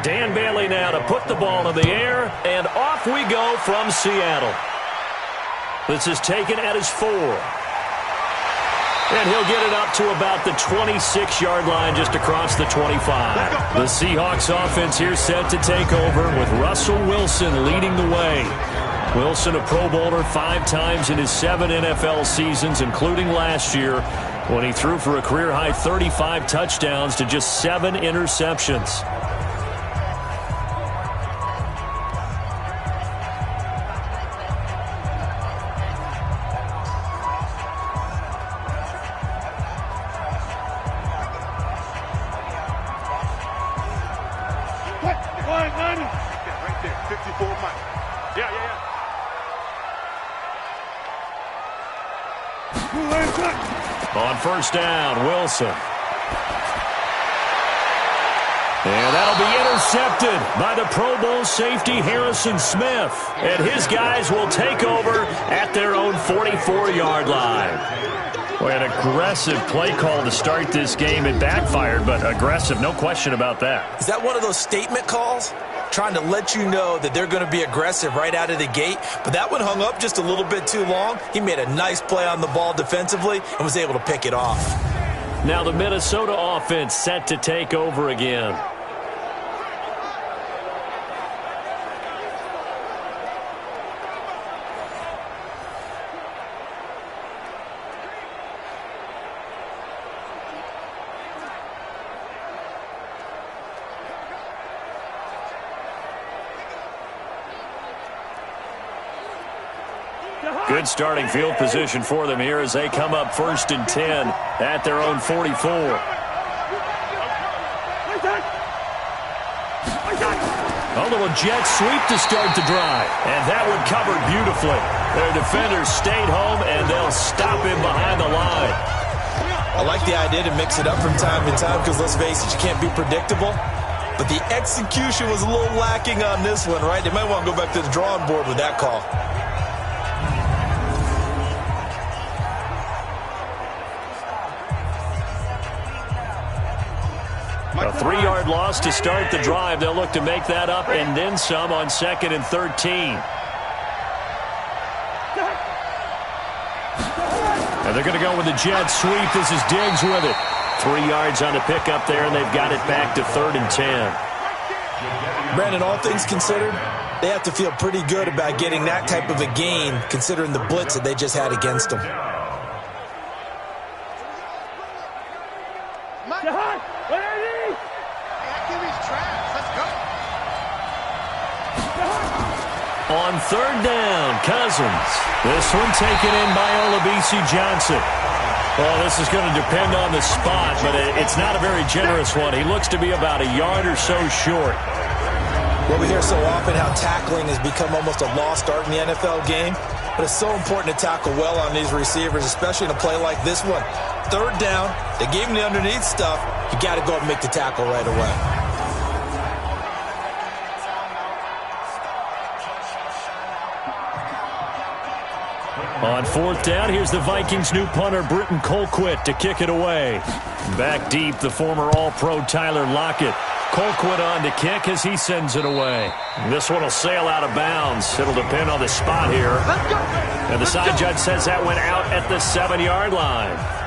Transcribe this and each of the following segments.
Dan Bailey now to put the ball in the air, and off we go from Seattle. This is taken at his 4. And he'll get it up to about the 26-yard line just across the 25. The Seahawks offense here set to take over with Russell Wilson leading the way. Wilson, a Pro Bowler 5 times in his 7 NFL seasons, including last year, when he threw for a career-high 35 touchdowns to just 7 interceptions. On first down, Wilson. And that'll be intercepted by the Pro Bowl safety Harrison Smith. And his guys will take over at their own 44-yard line. Boy, an aggressive play call to start this game. It backfired, but aggressive, no question about that. Is that one of those statement calls? Trying to let you know that they're going to be aggressive right out of the gate. But that one hung up just a little bit too long. He made a nice play on the ball defensively and was able to pick it off. Now the Minnesota offense set to take over again. Good starting field position for them here as they come up 1st and 10 at their own 44. A little jet sweep to start the drive. And that one covered beautifully. Their defenders stayed home, and they'll stop him behind the line. I like the idea to mix it up from time to time because, let's face it, you can't be predictable. But the execution was a little lacking on this one, right? They might want to go back to the drawing board with that call. A 3-yard loss to start the drive. They'll look to make that up and then some on 2nd and 13. And they're going to go with the jet sweep. This is Diggs with it. 3 yards on the pickup there, and they've got it back to 3rd and 10. Brandon, all things considered, they have to feel pretty good about getting that type of a gain considering the blitz that they just had against them. On 3rd down, Cousins. This one taken in by Olabisi Johnson. Well, this is going to depend on the spot, but it's not a very generous one. He looks to be about a yard or so short. Well, we hear so often how tackling has become almost a lost art in the NFL game, but it's so important to tackle well on these receivers, especially in a play like this one. 3rd down, they gave him the underneath stuff. You got to go and make the tackle right away. On 4th down, here's the Vikings' new punter, Britton Colquitt, to kick it away. Back deep, the former All-Pro Tyler Lockett. Colquitt on to kick as he sends it away. This one will sail out of bounds. It'll depend on the spot here. And the side judge says that went out at the 7-yard line.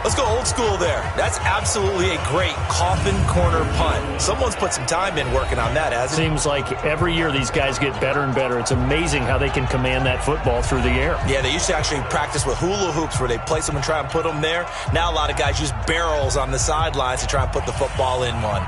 Let's go old school there. That's absolutely a great coffin corner punt. Someone's put some time in working on that, hasn't it? Seems like every year these guys get better and better. It's amazing how they can command that football through the air. Yeah, they used to actually practice with hula hoops where they place them and try and put them there. Now a lot of guys use barrels on the sidelines to try and put the football in one.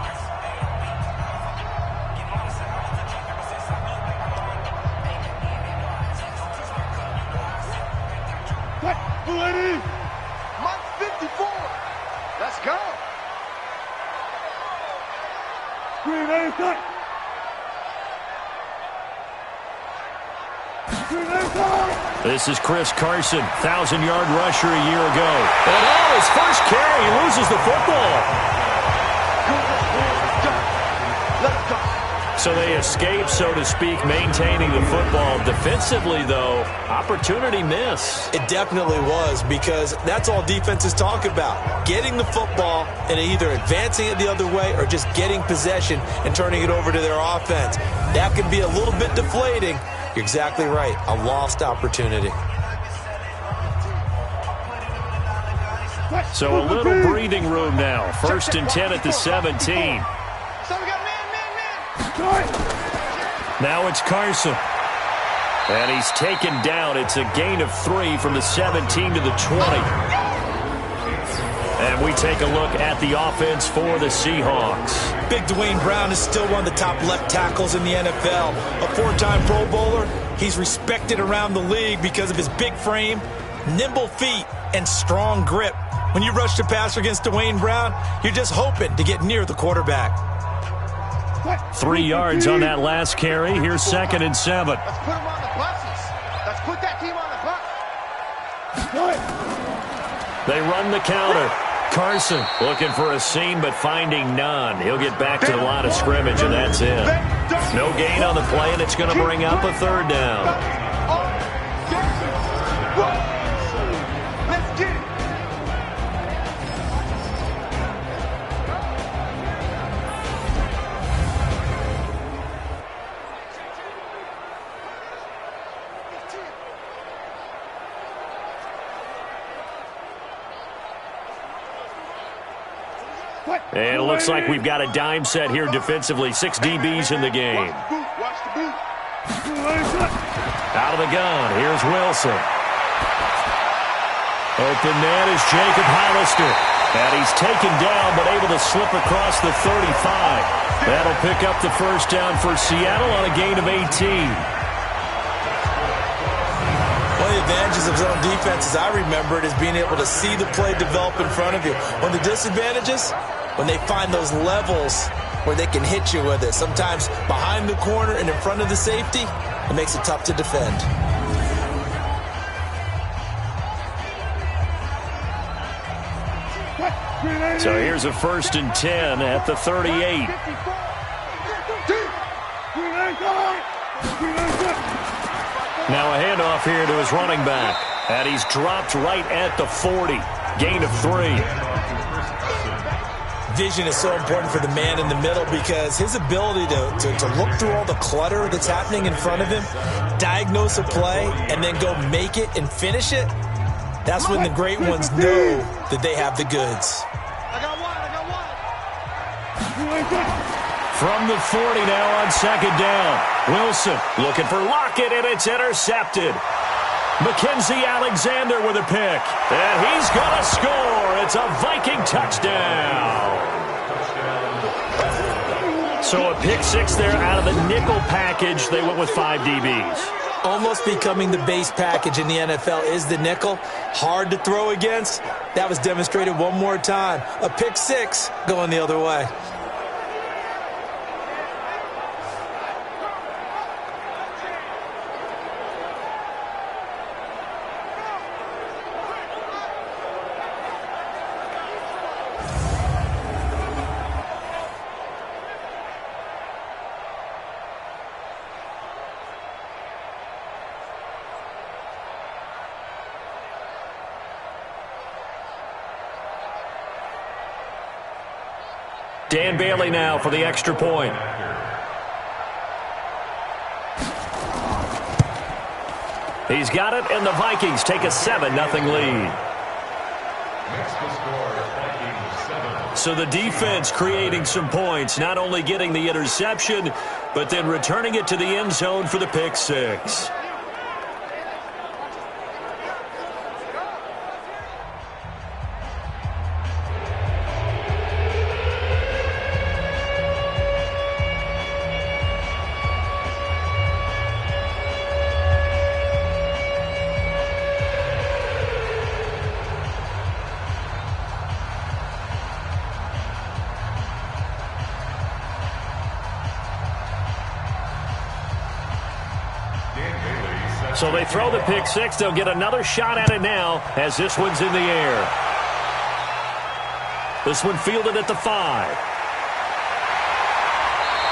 This is Chris Carson, 1,000-yard rusher a year ago. And his first carry, he loses the football. So they escape, so to speak, maintaining the football. Defensively, though, opportunity miss. It definitely was, because that's all defenses talk about. Getting the football and either advancing it the other way or just getting possession and turning it over to their offense. That can be a little bit deflating. You're exactly right. A lost opportunity. So a little breathing room now. 1st and 10 at the 17. Now it's Carson. And he's taken down. It's a gain of 3 from the 17 to the 20. And we take a look at the offense for the Seahawks. Big Dwayne Brown is still one of the top left tackles in the NFL. A 4-time Pro Bowler. He's respected around the league because of his big frame, nimble feet, and strong grip. When you rush the passer against Dwayne Brown, you're just hoping to get near the quarterback. 3 yards on that last carry. Here's 2nd and 7. Let's put them on the buses. Let's put that team on the bus. They run the counter. Carson looking for a seam, but finding none. He'll get back to the line of scrimmage, and that's it. No gain on the play, and it's going to bring up a 3rd down. Let's get it. And it looks like we've got a dime set here defensively. 6 DBs in the game. Watch the boot. Out of the gun, here's Wilson. Open man is Jacob Hollister. And he's taken down, but able to slip across the 35. That'll pick up the 1st down for Seattle on a gain of 18. One of the advantages of zone defense, as I remember it, is being able to see the play develop in front of you. One of the disadvantages, when they find those levels where they can hit you with it. Sometimes behind the corner and in front of the safety, it makes it tough to defend. So here's a 1st and 10 at the 38. Now a handoff here to his running back. And he's dropped right at the 40. Gain of 3. Vision is so important for the man in the middle because his ability to look through all the clutter that's happening in front of him, diagnose a play, and then go make it and finish it, that's when the great ones know that they have the goods. I got one. From the 40 now on 2nd down. Wilson looking for Lockett, and it's intercepted. Mackenzie Alexander with a pick. And he's going to score. It's a Viking touchdown. So a pick 6 there out of the nickel package. They went with 5 DBs. Almost becoming the base package in the NFL is the nickel. Hard to throw against. That was demonstrated one more time. A pick 6 going the other way. Dan Bailey now for the extra point. He's got it, and the Vikings take a 7-0 lead. So the defense creating some points, not only getting the interception, but then returning it to the end zone for the pick 6. So they throw the pick 6. They'll get another shot at it now as this one's in the air. This one fielded at the 5.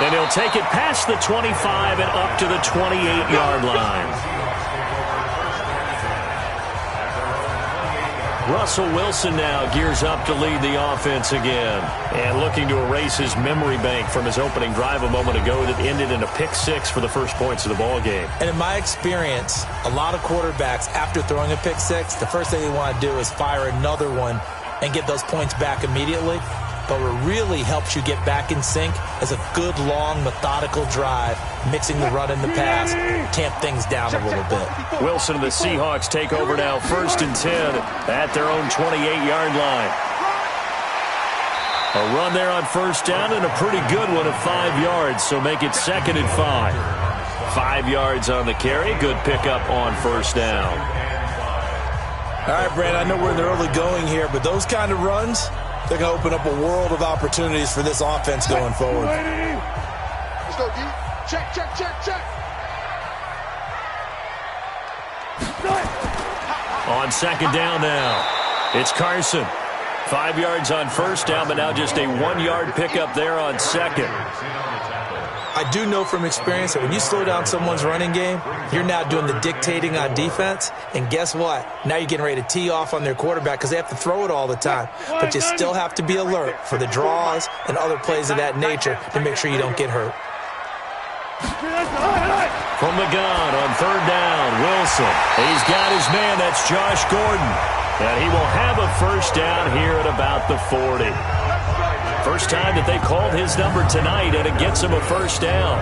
And he'll take it past the 25 and up to the 28-yard line. Russell Wilson now gears up to lead the offense again. And looking to erase his memory bank from his opening drive a moment ago that ended in a pick-6 for the first points of the ball game. And in my experience, a lot of quarterbacks, after throwing a pick-6, the first thing they want to do is fire another one and get those points back immediately. But what really helps you get back in sync is a good, long, methodical drive, mixing the run and the pass, tamp things down a little bit. Wilson and the Seahawks take over now, 1st and 10 at their own 28-yard line. A run there on 1st down and a pretty good one at 5 yards, so make it 2nd and 5. 5 yards on the carry, good pickup on 1st down. All right, Brad, I know we're in the early going here, but those kind of runs, they're going to open up a world of opportunities for this offense going forward. Let's go, D. Check, check, check, check. On 2nd down now, it's Carson. 5 yards on 1st down, but now just a 1-yard pickup there on 2nd. I do know from experience that when you slow down someone's running game, you're now doing the dictating on defense. And guess what? Now you're getting ready to tee off on their quarterback because they have to throw it all the time. But you still have to be alert for the draws and other plays of that nature to make sure you don't get hurt. From the gun on 3rd down, Wilson. He's got his man. That's Josh Gordon. And he will have a 1st down here at about the 40. First time that they called his number tonight, and it gets him a 1st down.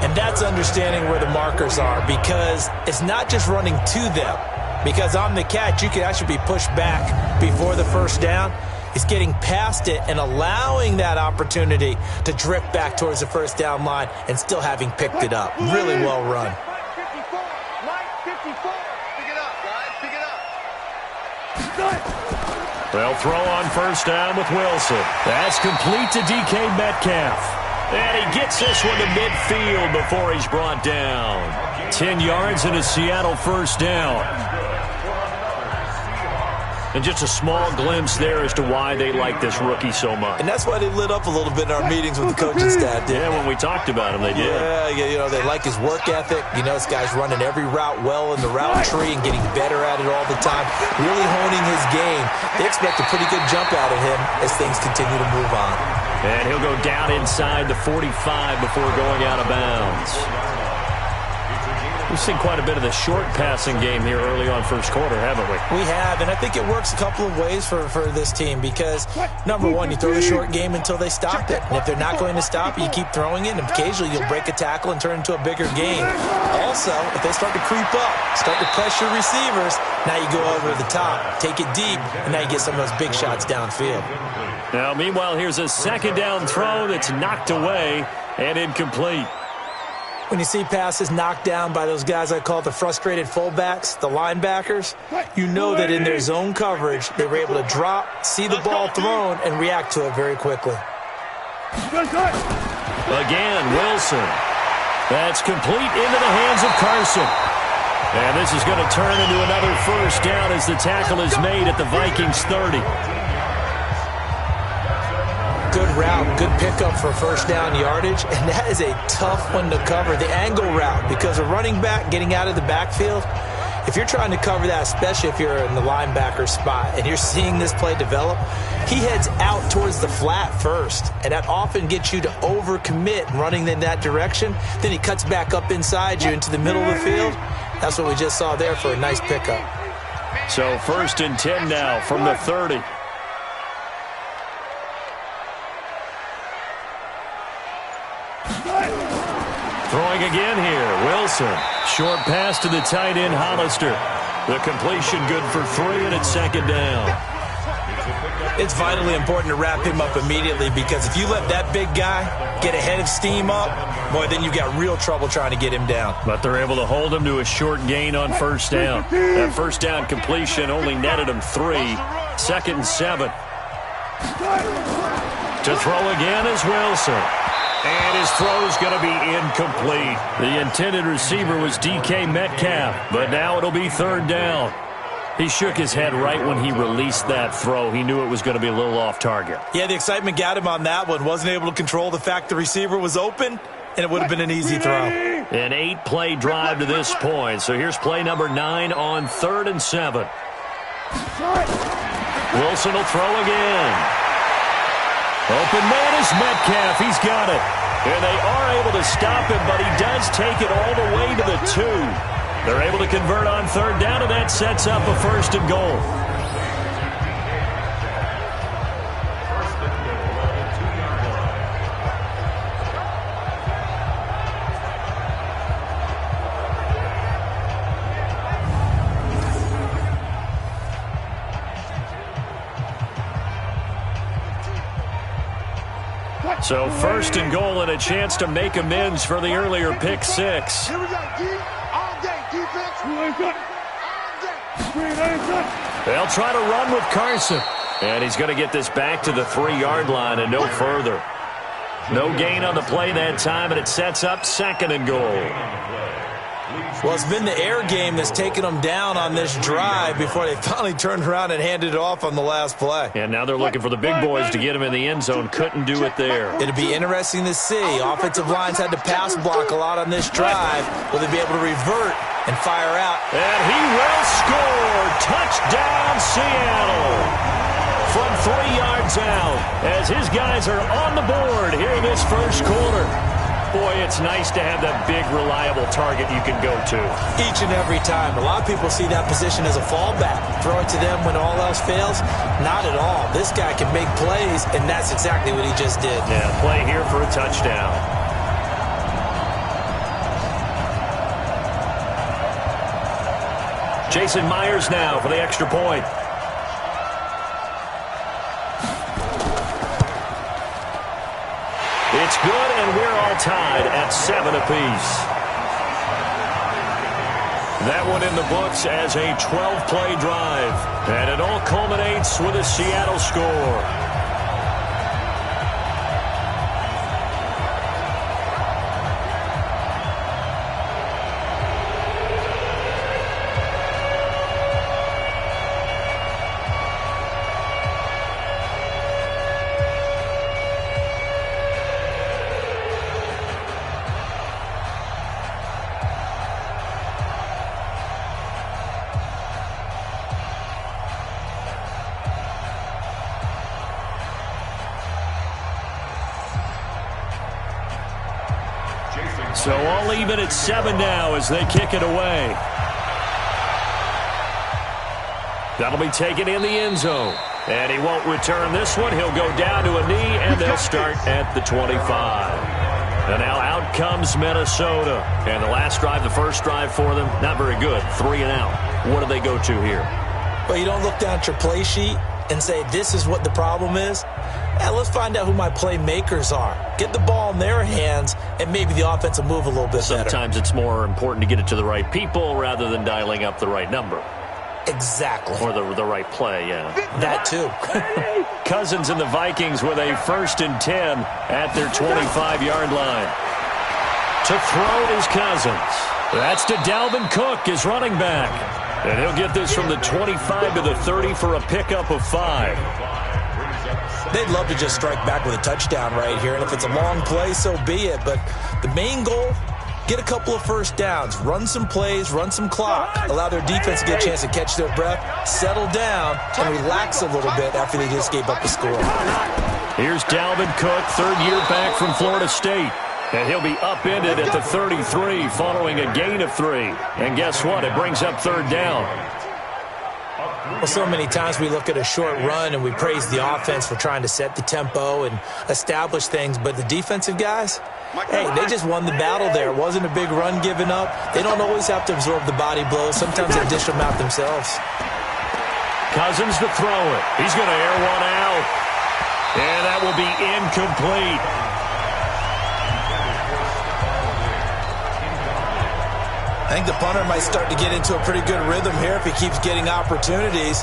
And that's understanding where the markers are, because it's not just running to them. Because on the catch, you could actually be pushed back before the 1st down. It's getting past it and allowing that opportunity to drift back towards the 1st down line and still having picked it up. Really well run. Line 54. Pick it up, guys. Pick it up. They'll throw on 1st down with Wilson. That's complete to DK Metcalf. And he gets this one to midfield before he's brought down. 10 yards and a Seattle 1st down. And just a small glimpse there as to why they like this rookie so much. And that's why they lit up a little bit in our meetings with the coaching staff. Yeah, when we talked about him, they did. Yeah, you know, they like his work ethic. You know, this guy's running every route well in the route tree and getting better at it all the time. Really honing his game. They expect a pretty good jump out of him as things continue to move on. And he'll go down inside the 45 before going out of bounds. We've seen quite a bit of the short passing game here early on 1st quarter, haven't we? We have, and I think it works a couple of ways for this team because, number one, you throw the short game until they stop it. And if they're not going to stop it, you keep throwing it, and occasionally you'll break a tackle and turn it into a bigger game. Also, if they start to creep up, start to pressure receivers, now you go over the top, take it deep, and now you get some of those big shots downfield. Now, meanwhile, here's a 2nd down throw that's knocked away and incomplete. When you see passes knocked down by those guys I call the frustrated fullbacks, the linebackers, you know that in their zone coverage, they were able to drop, see the ball thrown, and react to it very quickly. Again, Wilson. That's complete into the hands of Carson. And this is going to turn into another 1st down as the tackle is made at the Vikings 30. Good route, good pickup for 1st down yardage, and that is a tough one to cover, the angle route, because a running back getting out of the backfield, if you're trying to cover that, especially if you're in the linebacker spot and you're seeing this play develop, he heads out towards the flat first, and that often gets you to overcommit running in that direction. Then he cuts back up inside you into the middle of the field. That's what we just saw there for a nice pickup. So 1st and 10 now from the 30. Throwing again here, Wilson. Short pass to the tight end, Hollister. The completion good for 3, and it's 2nd down. It's vitally important to wrap him up immediately because if you let that big guy get ahead of steam up, boy, then you've got real trouble trying to get him down. But they're able to hold him to a short gain on 1st down. That 1st down completion only netted him 3. 2nd and 7. To throw again is Wilson. And his throw is going to be incomplete. The intended receiver was DK Metcalf, but now it'll be 3rd down. He shook his head right when he released that throw. He knew it was going to be a little off target. Yeah, the excitement got him on that one. Wasn't able to control the fact the receiver was open, and it would have been an easy throw. An 8-play drive to this point. So here's play number 9 on 3rd and 7. Wilson will throw again. Open man is Metcalf. He's got it. And they are able to stop him, but he does take it all the way to the 2. They're able to convert on 3rd down, and that sets up a 1st and goal. So 1st and goal and a chance to make amends for the earlier pick 6. Here we go, D. All day, defense. All day. They'll try to run with Carson. And he's going to get this back to the 3-yard line and no further. No gain on the play that time, and it sets up 2nd and goal. Well, it's been the air game that's taken them down on this drive before they finally turned around and handed it off on the last play. And now they're looking for the big boys to get him in the end zone. Couldn't do it there. It'll be interesting to see. Offensive lines had to pass block a lot on this drive. Will they be able to revert and fire out? And he will score. Touchdown, Seattle. From 3 yards out as his guys are on the board here in this 1st quarter. Boy, it's nice to have that big, reliable target you can go to. Each and every time. A lot of people see that position as a fallback. Throw it to them when all else fails. Not at all. This guy can make plays, and that's exactly what he just did. Yeah, play here for a touchdown. Jason Myers now for the extra point. It's good, and we're all tied at 7 apiece. That one in the books as a 12-play drive. And it all culminates with a Seattle score. So all even at 7 now as they kick it away. That'll be taken in the end zone. And he won't return this one. He'll go down to a knee, and they'll start at the 25. And now out comes Minnesota. And the last drive, the first drive for them, not very good. 3 and out. What do they go to here? Well, you don't look down at your play sheet and say, this is what the problem is. Let's find out who my playmakers are. Get the ball in their hands, and maybe the offense will move a little bit better. Sometimes it's more important to get it to the right people rather than dialing up the right number. Exactly. Or the right play, yeah. That too. Cousins and the Vikings with a 1st and 10 at their 25-yard line. To throw is Cousins. That's to Dalvin Cook, his running back. And he'll get this from the 25 to the 30 for a pickup of 5. They'd love to just strike back with a touchdown right here, and if it's a long play, so be it. But the main goal, get a couple of first downs, run some plays, run some clock, allow their defense to get a chance to catch their breath, settle down, and relax a little bit after they just gave up the score. Here's Dalvin Cook, 3rd year back from Florida State. And he'll be upended at the 33 following a gain of 3. And guess what? It brings up 3rd down. Well, so many times we look at a short run and we praise the offense for trying to set the tempo and establish things, but the defensive guys, hey, they just won the battle there. It wasn't a big run given up. They don't always have to absorb the body blows. Sometimes they dish them out themselves. Cousins to throw it. He's going to air one out. And that will be incomplete. I think the punter might start to get into a pretty good rhythm here if he keeps getting opportunities.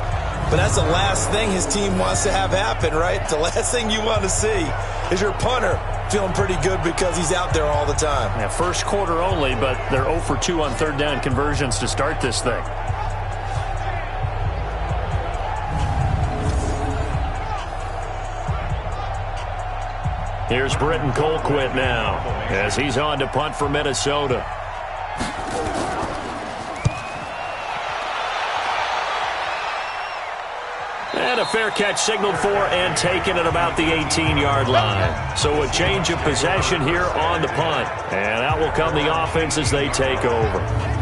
But that's the last thing his team wants to have happen, right? The last thing you want to see is your punter feeling pretty good because he's out there all the time. Yeah, 1st quarter only, but they're 0 for 2 on 3rd down conversions to start this thing. Here's Britton Colquitt now as he's on to punt for Minnesota. And a fair catch signaled for and taken at about the 18-yard line. So a change of possession here on the punt. And out will come the offense as they take over.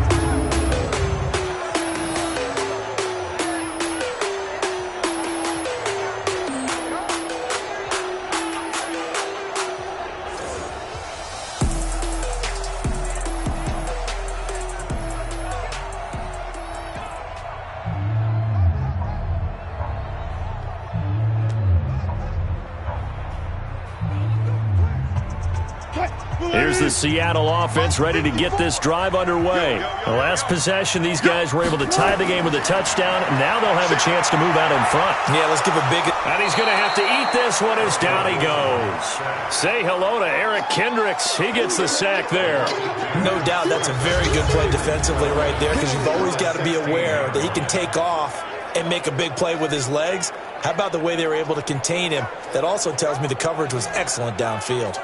Here's the Seattle offense ready to get this drive underway. The last possession, these guys were able to tie the game with a touchdown, and now they'll have a chance to move out in front. Yeah, let's give a big... And he's going to have to eat this one as down he goes. Say hello to Eric Kendricks. He gets the sack there. No doubt that's a very good play defensively right there, because you've always got to be aware that he can take off and make a big play with his legs. How about the way they were able to contain him? That also tells me the coverage was excellent downfield.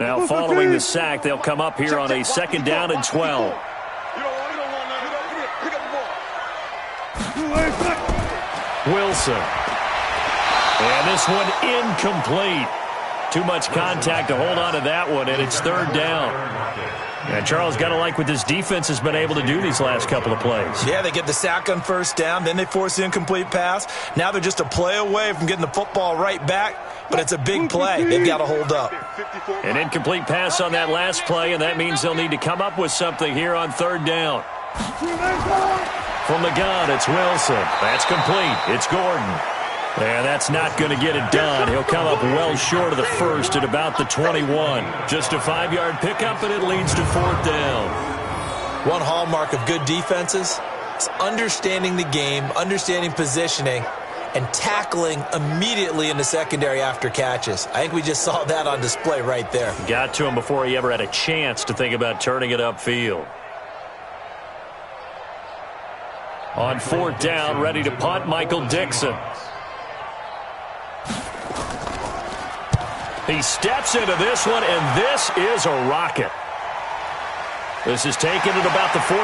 Now following the sack, they'll come up here on a 2nd down and 12. Wilson. And this one incomplete. Too much contact to hold on to that one, and it's 3rd down. And Charles, got to like what this defense has been able to do these last couple of plays. Yeah, they get the sack on 1st down, then they force the incomplete pass. Now they're just a play away from getting the football right back, but it's a big play. They've got to hold up. An incomplete pass on that last play, and that means they'll need to come up with something here on 3rd down. From the gun, it's Wilson. That's complete. It's Gordon. And that's not going to get it done. He'll come up well short of the first at about the 21. Just a 5-yard pickup, and it leads to 4th down. One hallmark of good defenses is understanding the game, understanding positioning, and tackling immediately in the secondary after catches. I think we just saw that on display right there. Got to him before he ever had a chance to think about turning it upfield. On 4th down, ready to punt, Michael Dixon. He steps into this one, and this is a rocket. This is taken at about the 14.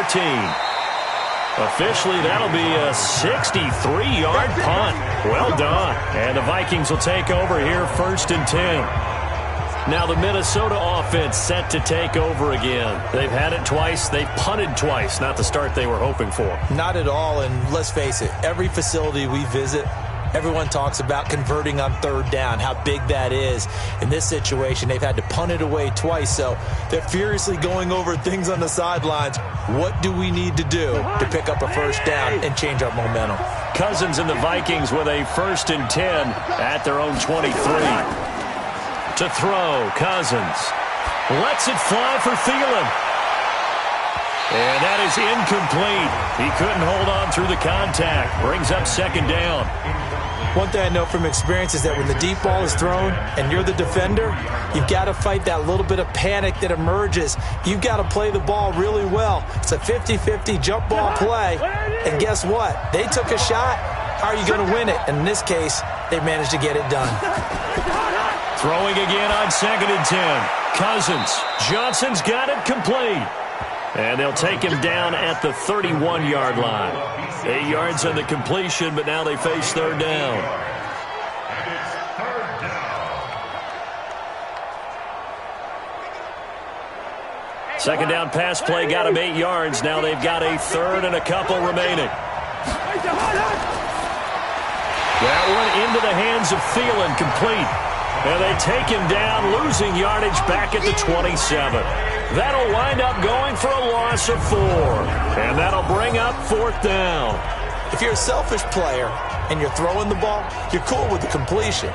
Officially, that'll be a 63-yard punt. Well done. And the Vikings will take over here 1st and 10. Now the Minnesota offense set to take over again. They've had it twice. They've punted twice. Not the start they were hoping for. Not at all, and let's face it, every facility we visit, everyone talks about converting on 3rd down, how big that is. In this situation, they've had to punt it away twice, so they're furiously going over things on the sidelines. What do we need to do to pick up a 1st down and change our momentum? Cousins and the Vikings with a 1st and 10 at their own 23. To throw, Cousins. Lets it fly for Thielen. And that is incomplete. He couldn't hold on through the contact. Brings up 2nd down. One thing I know from experience is that when the deep ball is thrown and you're the defender, you've got to fight that little bit of panic that emerges. You've got to play the ball really well. It's a 50-50 jump ball play. And guess what? They took a shot. How are you going to win it? And in this case, they managed to get it done. Throwing again on 2nd and 10. Cousins. Johnson's got it complete. And they'll take him down at the 31-yard line. 8 yards on the completion, but now they face 3rd down. Second down pass play got him 8 yards. Now they've got a 3rd and a couple remaining. That one into the hands of Thielen, complete. And they take him down, losing yardage back at the 27. That'll wind up going for a loss of 4. And that'll bring up 4th down. If you're a selfish player and you're throwing the ball, you're cool with the completion.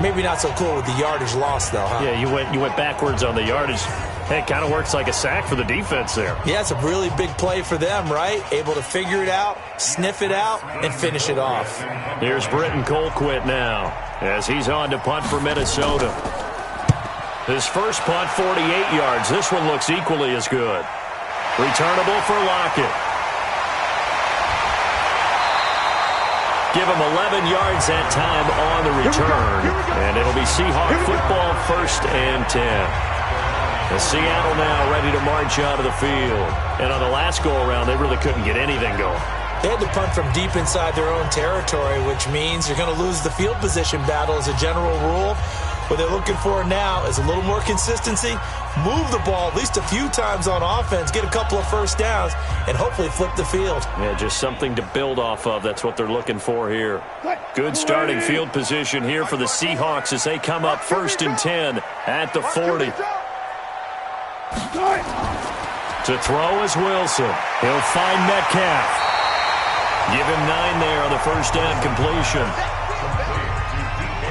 Maybe not so cool with the yardage loss, though, huh? Yeah, you went backwards on the yardage. Hey, it kind of works like a sack for the defense there. Yeah, it's a really big play for them, right? Able to figure it out, sniff it out, and finish it off. Here's Britton Colquitt now as he's on to punt for Minnesota. His first punt, 48 yards. This one looks equally as good. Returnable for Lockett. Give him 11 yards that time on the return. And it'll be Seahawk football, 1st and 10. And Seattle now ready to march out of the field. And on the last go-around, they really couldn't get anything going. They had to punt from deep inside their own territory, which means you're going to lose the field position battle as a general rule. What they're looking for now is a little more consistency, move the ball at least a few times on offense, get a couple of first downs, and hopefully flip the field. Yeah, just something to build off of. That's what they're looking for here. Good starting field position here for the Seahawks as they come up 1st and 10 at the 40. To throw is Wilson. He'll find Metcalf. Give him 9 there on the first down completion.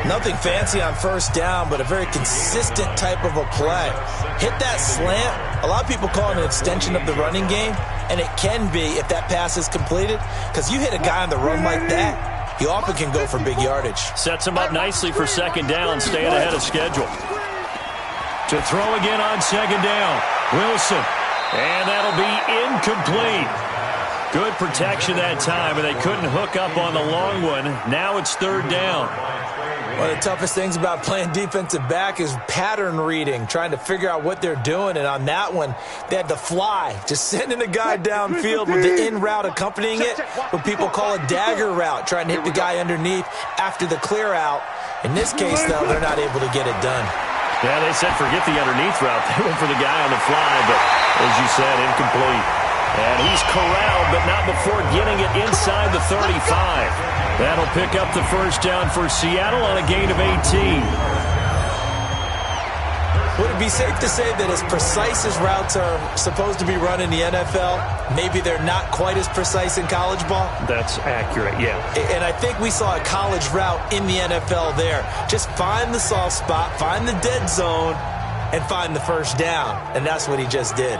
Nothing fancy on first down, but a very consistent type of a play. Hit that slant. A lot of people call it an extension of the running game, and it can be if that pass is completed, because you hit a guy on the run like that, you often can go for big yardage. Sets him up nicely for 2nd down, staying ahead of schedule. To throw again on 2nd down, Wilson. And that'll be incomplete. Good protection that time, and they couldn't hook up on the long one. Now it's 3rd down. One of the toughest things about playing defensive back is pattern reading, trying to figure out what they're doing. And on that one, they had to fly, just sending a guy downfield with the in route accompanying it, what people call a dagger route, trying to hit the guy underneath after the clear out. In this case, though, they're not able to get it done. Yeah, they said forget the underneath route. They went for the guy on the fly, but as you said, incomplete. And he's corralled, but not before getting it inside the 35. That'll pick up the first down for Seattle on a gain of 18. Would it be safe to say that as precise as routes are supposed to be run in the NFL, maybe they're not quite as precise in college ball? That's accurate, yeah. And I think we saw a college route in the NFL there. Just find the soft spot, find the dead zone, and find the first down. And that's what he just did.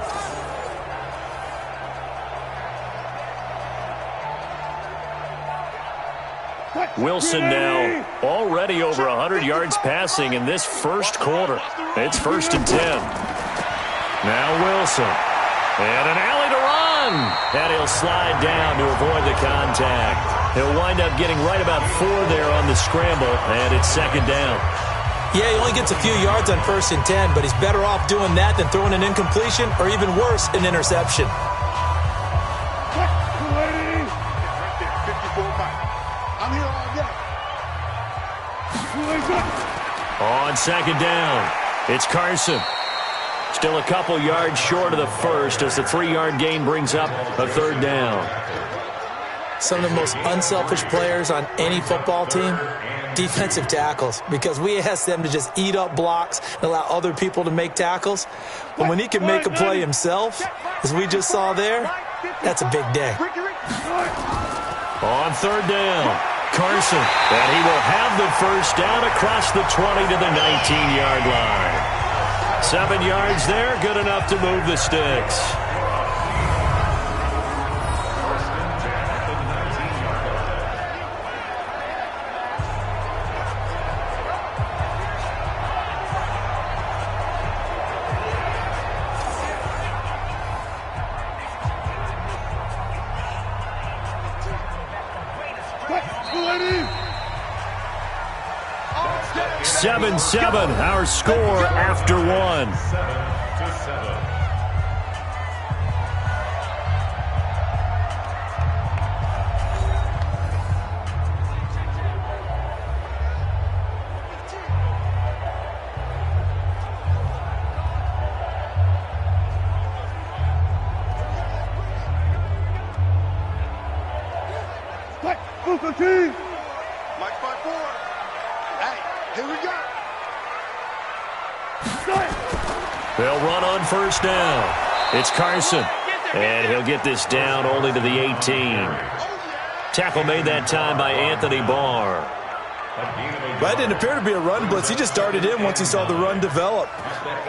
Wilson now already over 100 yards passing in this first quarter. It's 1st and 10. Now Wilson. And an alley to run. And he'll slide down to avoid the contact. He'll wind up getting right about 4 there on the scramble, and it's 2nd down. Yeah, he only gets a few yards on 1st and 10, but he's better off doing that than throwing an incompletion or even worse, an interception. On 2nd down, it's Carson. Still a couple yards short of the first as the 3-yard gain brings up a 3rd down. Some of the most unselfish players on any football team, defensive tackles, because we ask them to just eat up blocks and allow other people to make tackles. But when he can make a play himself, as we just saw there, that's a big day. On 3rd down, Carson, and he will have the first down across the 20 to the 19-yard line. 7 yards there, good enough to move the sticks. Seven, our score after 1. Mike by 4. Hey, here we go. They'll run on first down. It's Carson. And he'll get this down only to the 18. Tackle made that time by Anthony Barr. That didn't appear to be a run blitz. He just darted in once he saw the run develop.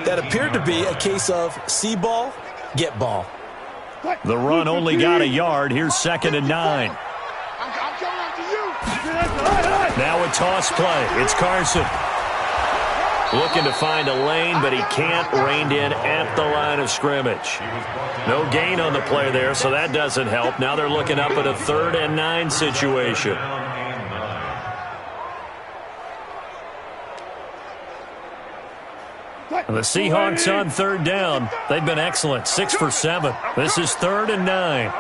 That appeared to be a case of see ball, get ball. The run only got a yard. Here's 2nd and 9. Now a toss play. It's Carson. Looking to find a lane, but he can't. Reined in at the line of scrimmage. No gain on the play there, so that doesn't help. Now they're looking up at a 3rd and 9 situation. The Seahawks on 3rd down. They've been excellent. 6 for 7. This is 3rd and 9.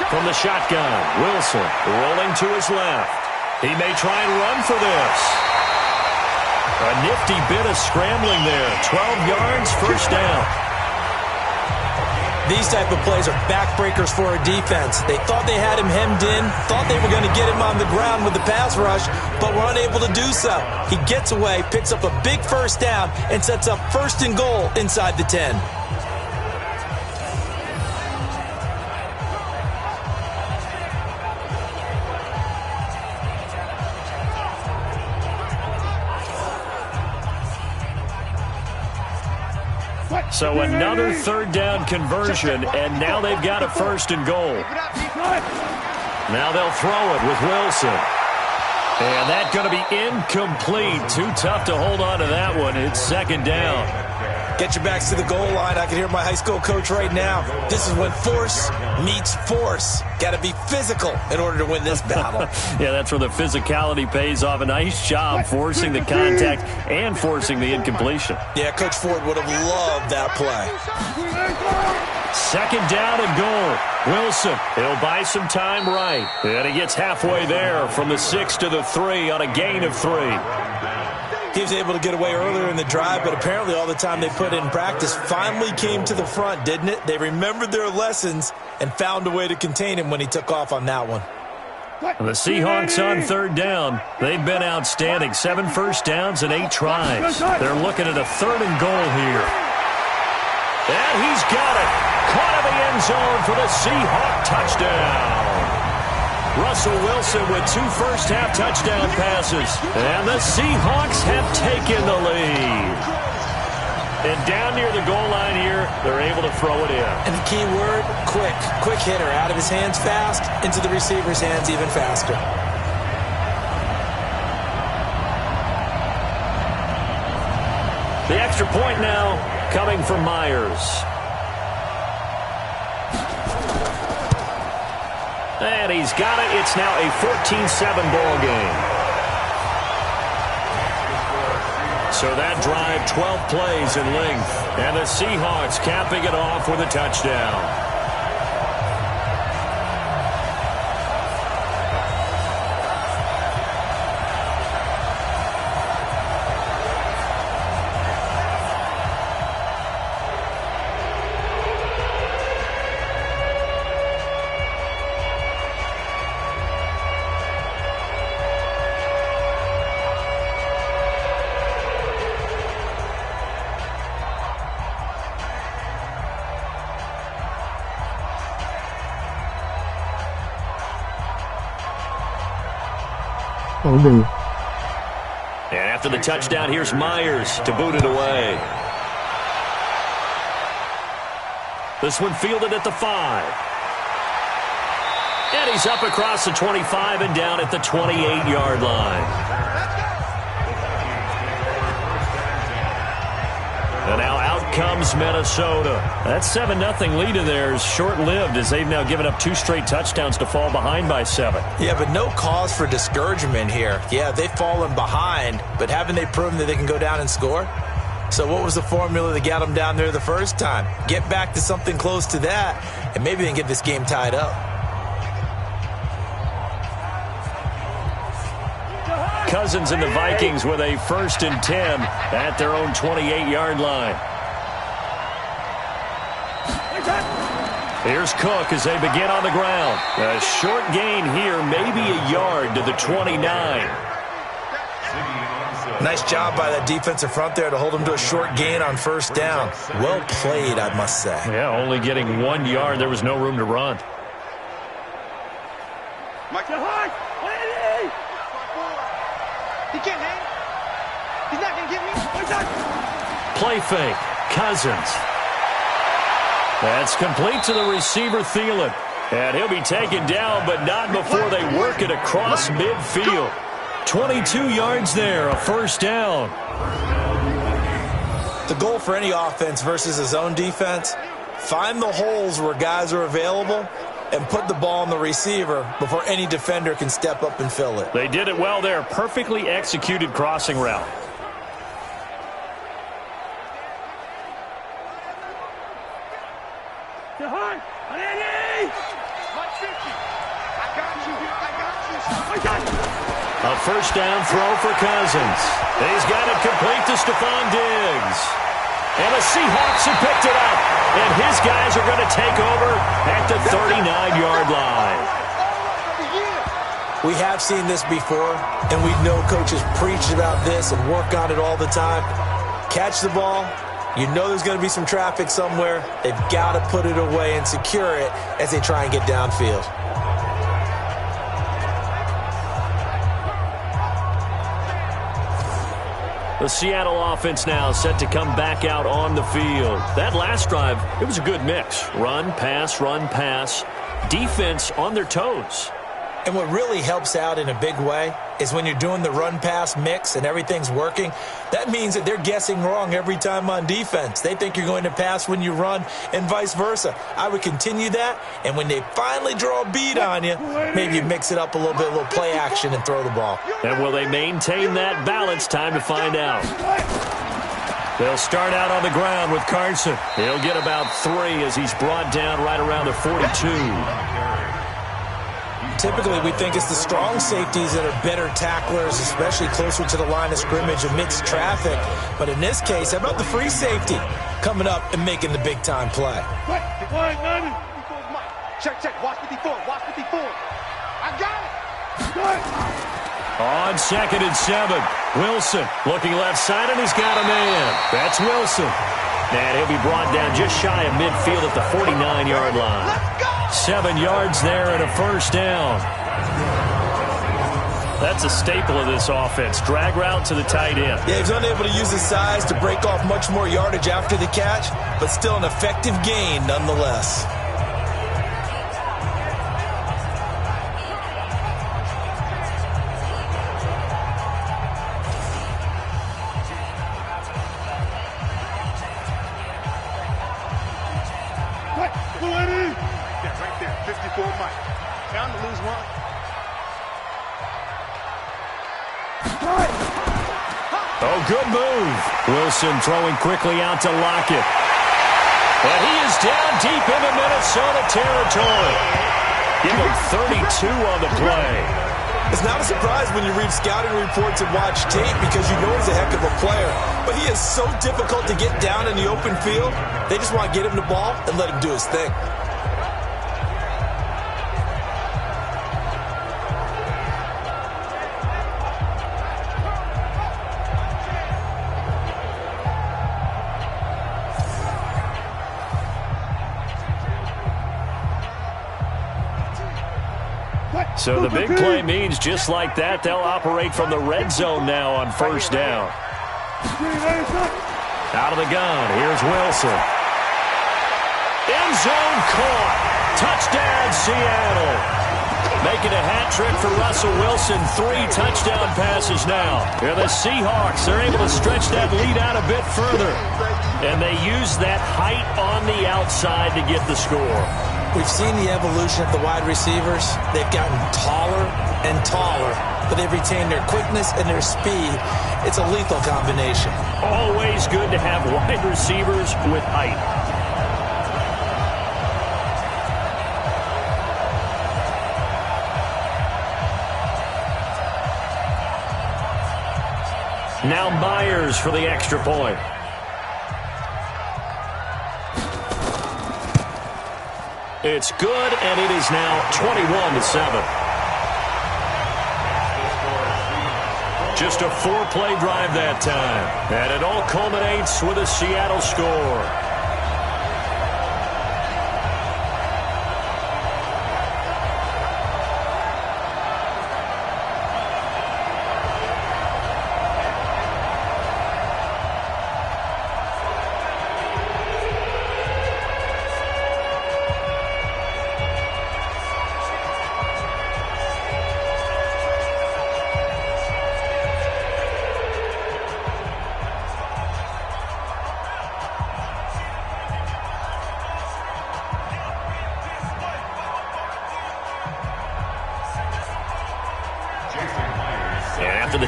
From the shotgun, Wilson rolling to his left. He may try and run for this. A nifty bit of scrambling there. 12 yards, 1st down. These type of plays are backbreakers for a defense. They thought they had him hemmed in, thought they were going to get him on the ground with the pass rush, but were unable to do so. He gets away, picks up a big 1st down, and sets up 1st and goal inside the 10. So another 3rd down conversion, and now they've got a 1st and goal. Now they'll throw it with Wilson. And that's going to be incomplete. Too tough to hold on to that one. It's 2nd down. Get your backs to the goal line. I can hear my high school coach right now. This is when force meets force. Got to be physical in order to win this battle. Yeah, that's where the physicality pays off. A nice job forcing the contact and forcing the incompletion. Yeah, Coach Ford would have loved that play. 2nd down and goal. Wilson, he'll buy some time right. And he gets halfway there from the 6 to the 3 on a gain of 3. He was able to get away earlier in the drive, but apparently all the time they put in practice finally came to the front, didn't it? They remembered their lessons and found a way to contain him when he took off on that one. The Seahawks on 3rd down. They've been outstanding. 7 1st downs and 8 tries. They're looking at a 3rd and goal here. And he's got it. Caught in the end zone for the Seahawk touchdown. Russell Wilson with 2 first-half touchdown passes. And the Seahawks have taken the lead. And down near the goal line here, they're able to throw it in. And the key word, quick. Quick hitter. Out of his hands fast, into the receiver's hands even faster. The extra point now coming from Myers. And he's got it. It's now a 14-7 ball game. So that drive, 12 plays in length. And the Seahawks capping it off with a touchdown. And after the touchdown, here's Myers to boot it away. This one fielded at the 5. And he's up across the 25 and down at the 28-yard line. And now out comes Minnesota. That 7-0 lead of theirs short-lived as they've now given up 2 straight touchdowns to fall behind by 7. Yeah, but no cause for discouragement here. Yeah, they've fallen behind, but haven't they proven that they can go down and score? So what was the formula that got them down there the first time? Get back to something close to that, and maybe they can get this game tied up. Cousins and the Vikings with a 1st and 10 at their own 28-yard line. Here's Cook as they begin on the ground. A short gain here, maybe a yard to the 29. Nice job by that defensive front there to hold them to a short gain on 1st down. Well played, I must say. Yeah, only getting 1 yard. There was no room to run. He's not going to get me. Play fake. Cousins. That's complete to the receiver, Thielen. And he'll be taken down, but not before they work it across midfield. 22 yards there, a first down. The goal for any offense versus a zone defense, find the holes where guys are available and put the ball on the receiver before any defender can step up and fill it. They did it well there. Perfectly executed crossing route. A first down throw for Cousins. He's got it complete to Stephon Diggs. And the Seahawks have picked it up. And his guys are going to take over at the 39-yard line. We have seen this before, and we know coaches preach about this and work on it all the time. Catch the ball. You know there's going to be some traffic somewhere. They've got to put it away and secure it as they try and get downfield. The Seattle offense now set to come back out on the field. That last drive, it was a good mix. Run, pass, defense on their toes. And what really helps out in a big way is when you're doing the run-pass mix and everything's working, that means that they're guessing wrong every time on defense. They think you're going to pass when you run and vice versa. I would continue that, and when they finally draw a beat on you, maybe you mix it up a little bit, a little play action, and throw the ball. And will they maintain that balance? Time to find out. They'll start out on the ground with Carson. He'll get about 3 as he's brought down right around the 42. Typically, we think it's the strong safeties that are better tacklers, especially closer to the line of scrimmage amidst traffic. But in this case, how about the free safety coming up and making the big-time play? Check. Watch 54. I got it. On 2nd and 7, Wilson looking left side, and he's got a man. That's Wilson. And he'll be brought down just shy of midfield at the 49-yard line. 7 yards there and a first down. That's a staple of this offense. Drag route to the tight end. Yeah, he's unable to use his size to break off much more yardage after the catch, but still an effective gain nonetheless. Oh, good move. Wilson throwing quickly out to Lockett. And he is down deep into Minnesota territory. Give him 32 on the play. It's not a surprise when you read scouting reports and watch tape because you know he's a heck of a player. But he is so difficult to get down in the open field. They just want to get him the ball and let him do his thing. So the big play means just like that, they'll operate from the red zone now on first down. Out of the gun, here's Wilson. End zone caught. Touchdown, Seattle. Making a hat trick for Russell Wilson. 3 touchdown passes now. And the Seahawks are able to stretch that lead out a bit further. And they use that height on the outside to get the score. We've seen the evolution of the wide receivers. They've gotten taller and taller, but they've retained their quickness and their speed. It's a lethal combination. Always good to have wide receivers with height. Now Myers for the extra point. It's good, and it is now 21-7. Just a 4-play drive that time, and it all culminates with a Seattle score.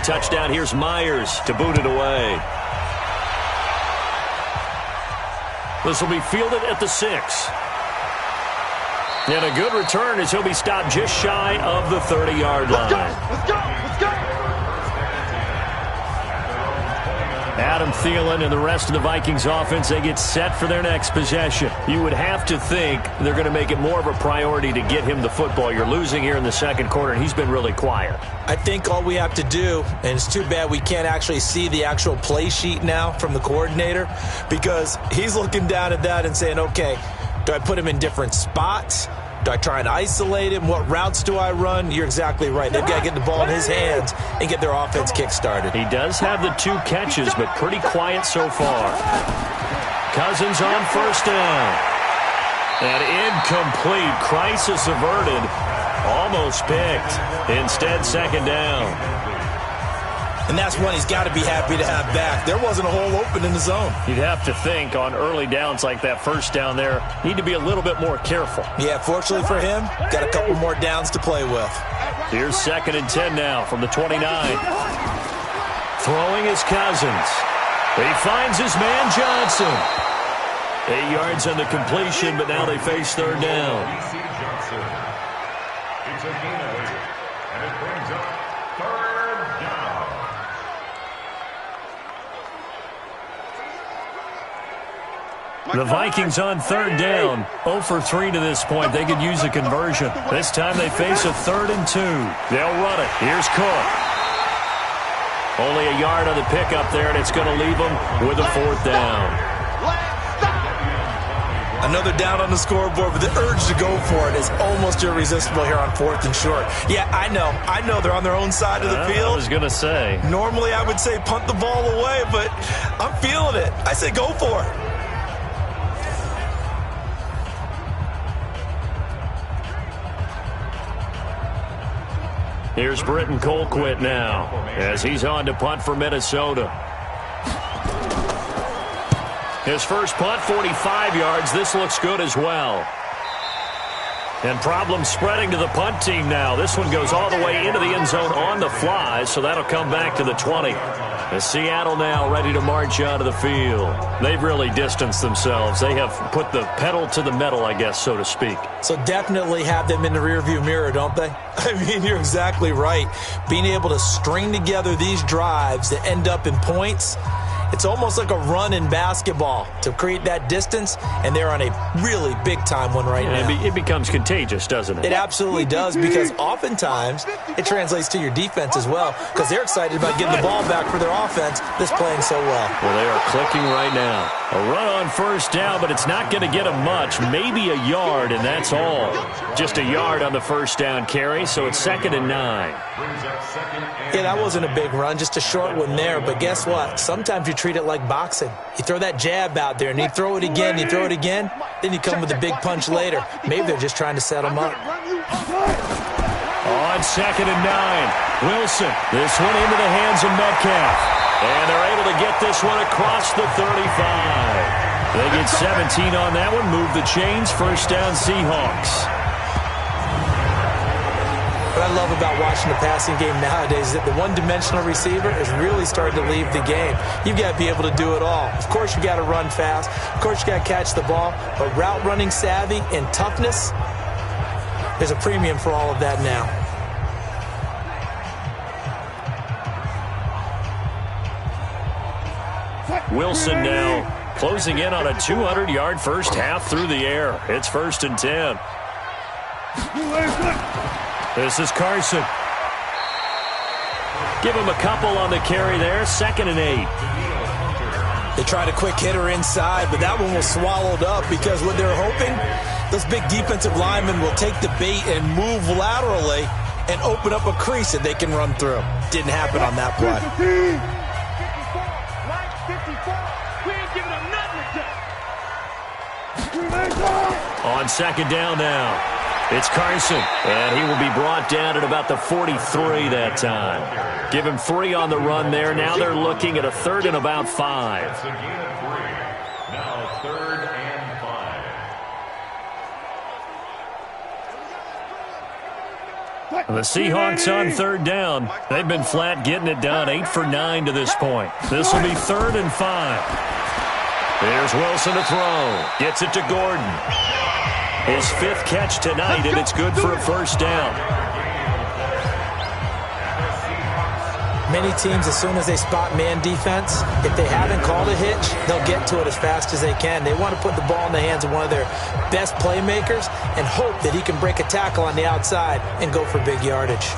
touchdown. Here's Myers to boot it away. This will be fielded at the 6. And a good return as he'll be stopped just shy of the 30-yard line. Let's go! Let's go! Adam Thielen and the rest of the Vikings offense, they get set for their next possession. You would have to think they're going to make it more of a priority to get him the football. You're losing here in the second quarter, and he's been really quiet. I think all we have to do, and it's too bad we can't actually see the actual play sheet now from the coordinator, because he's looking down at that and saying, okay, do I put him in different spots? Do I try and isolate him? What routes do I run? You're exactly right. They've got to get the ball in his hands and get their offense kick-started. He does have the 2 catches, but pretty quiet so far. Cousins on first down. And incomplete. Crisis averted. Almost picked. Instead, second down. And that's one he's got to be happy to have back. There wasn't a hole open in the zone. You'd have to think on early downs like that first down there, need to be a little bit more careful. Yeah, fortunately for him, got a couple more downs to play with. Here's 2nd and 10 now from the 29. Throwing is Cousins. He finds his man Johnson. 8 yards on the completion, but now they face third down. It's a gain, and it brings up third down. The Vikings on third down. 0 for 3 to this point. They could use a conversion. This time they face a 3rd and 2. They'll run it. Here's Cook. Only a yard on the pickup there, and it's going to leave them with a 4th down. Another down on the scoreboard, but the urge to go for it is almost irresistible here on 4th and short. Yeah, I know they're on their own side of the field. I was going to say. Normally I would say punt the ball away, but I'm feeling it. I say go for it. Here's Britton Colquitt now as he's on to punt for Minnesota. His first punt, 45 yards. This looks good as well. And problems spreading to the punt team now. This one goes all the way into the end zone on the fly, so that'll come back to the 20. As Seattle now ready to march out of the field. They've really distanced themselves. They have put the pedal to the metal, I guess, so to speak. So definitely have them in the rearview mirror, don't they? I mean, you're exactly right. Being able to string together these drives that end up in points, it's almost like a run in basketball to create that distance, and they're on a really big-time one right now. It becomes contagious, doesn't it? It absolutely does, because oftentimes it translates to your defense as well, because they're excited about getting the ball back for their offense that's playing so well. Well, they are clicking right now. A run on first down, but it's not going to get them much. Maybe a yard, and that's all. Just a yard on the first down carry, so it's 2nd and 9. Yeah, that wasn't a big run, just a short one there. But guess what? Sometimes you treat it like boxing. You throw that jab out there, and you throw it again, then you come with a big punch later. Maybe they're just trying to set them up. On 2nd and 9, Wilson. This one into the hands of Metcalf. And they're able to get this one across the 35. They get 17 on that one, move the chains, first down Seahawks. What I love about watching the passing game nowadays is that the one-dimensional receiver is really starting to leave the game. You've got to be able to do it all. Of course, you got to run fast. Of course, you got to catch the ball. But route running savvy and toughness, there's a premium for all of that now. Wilson now closing in on a 200-yard first half through the air. It's 1st and 10. This is Carson. Give him a couple on the carry there. 2nd and 8. They tried a quick hitter inside, but that one was swallowed up because what they're hoping, those big defensive linemen will take the bait and move laterally and open up a crease that they can run through. Didn't happen on that play. On 2nd down now, it's Carson, and he will be brought down at about the 43 that time. Give him 3 on the run there. Now they're looking at a 3rd and about 5. It's a gain of 3. Now 3rd and 5. The Seahawks on third down. They've been flat getting it done, 8 for 9 to this point. This will be 3rd and 5. Here's Wilson to throw. Gets it to Gordon. His 5th catch tonight, and it's good for a first down. Many teams, as soon as they spot man defense, if they haven't called a hitch, they'll get to it as fast as they can. They want to put the ball in the hands of one of their best playmakers and hope that he can break a tackle on the outside and go for big yardage.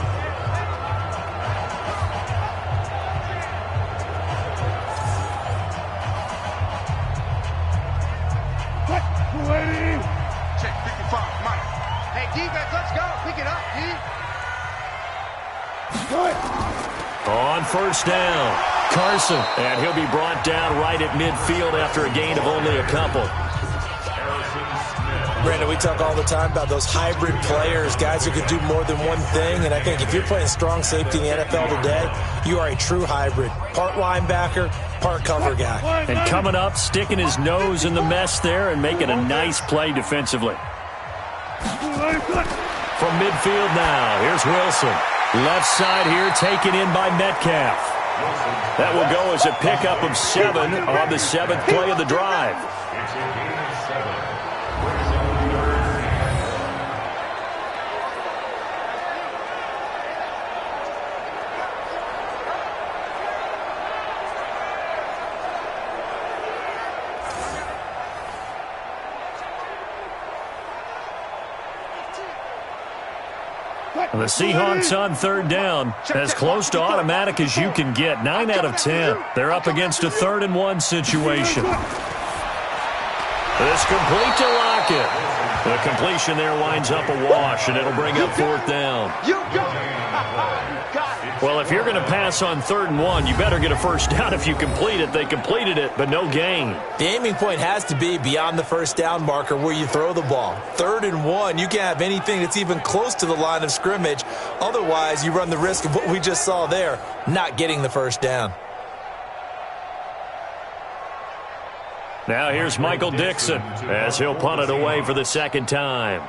Check 55, Mike. Hey, defense, let's go. Pick it up, D. On first down, Carson. And he'll be brought down right at midfield after a gain of only a couple. Brandon, we talk all the time about those hybrid players, guys who can do more than one thing. And I think if you're playing strong safety in the NFL today, you are a true hybrid. Part linebacker, part cover guy. And coming up, sticking his nose in the mess there and making a nice play defensively. From midfield now, here's Wilson. Left side here taken in by Metcalf. That will go as a pickup of 7 on the 7th play of the drive. It's a gain of 7. The Seahawks on third down, as close to automatic as you can get. 9 out of 10. They're up against a 3rd and 1 situation. This complete to Lockett. The completion there winds up a wash, and it'll bring up 4th down. You go. Well, if you're going to pass on 3rd and 1, you better get a first down if you complete it. They completed it, but no gain. The aiming point has to be beyond the first down marker where you throw the ball. 3rd and 1, you can't have anything that's even close to the line of scrimmage. Otherwise, you run the risk of what we just saw there, not getting the first down. Now here's Michael Dixon as he'll punt it away for the 2nd time.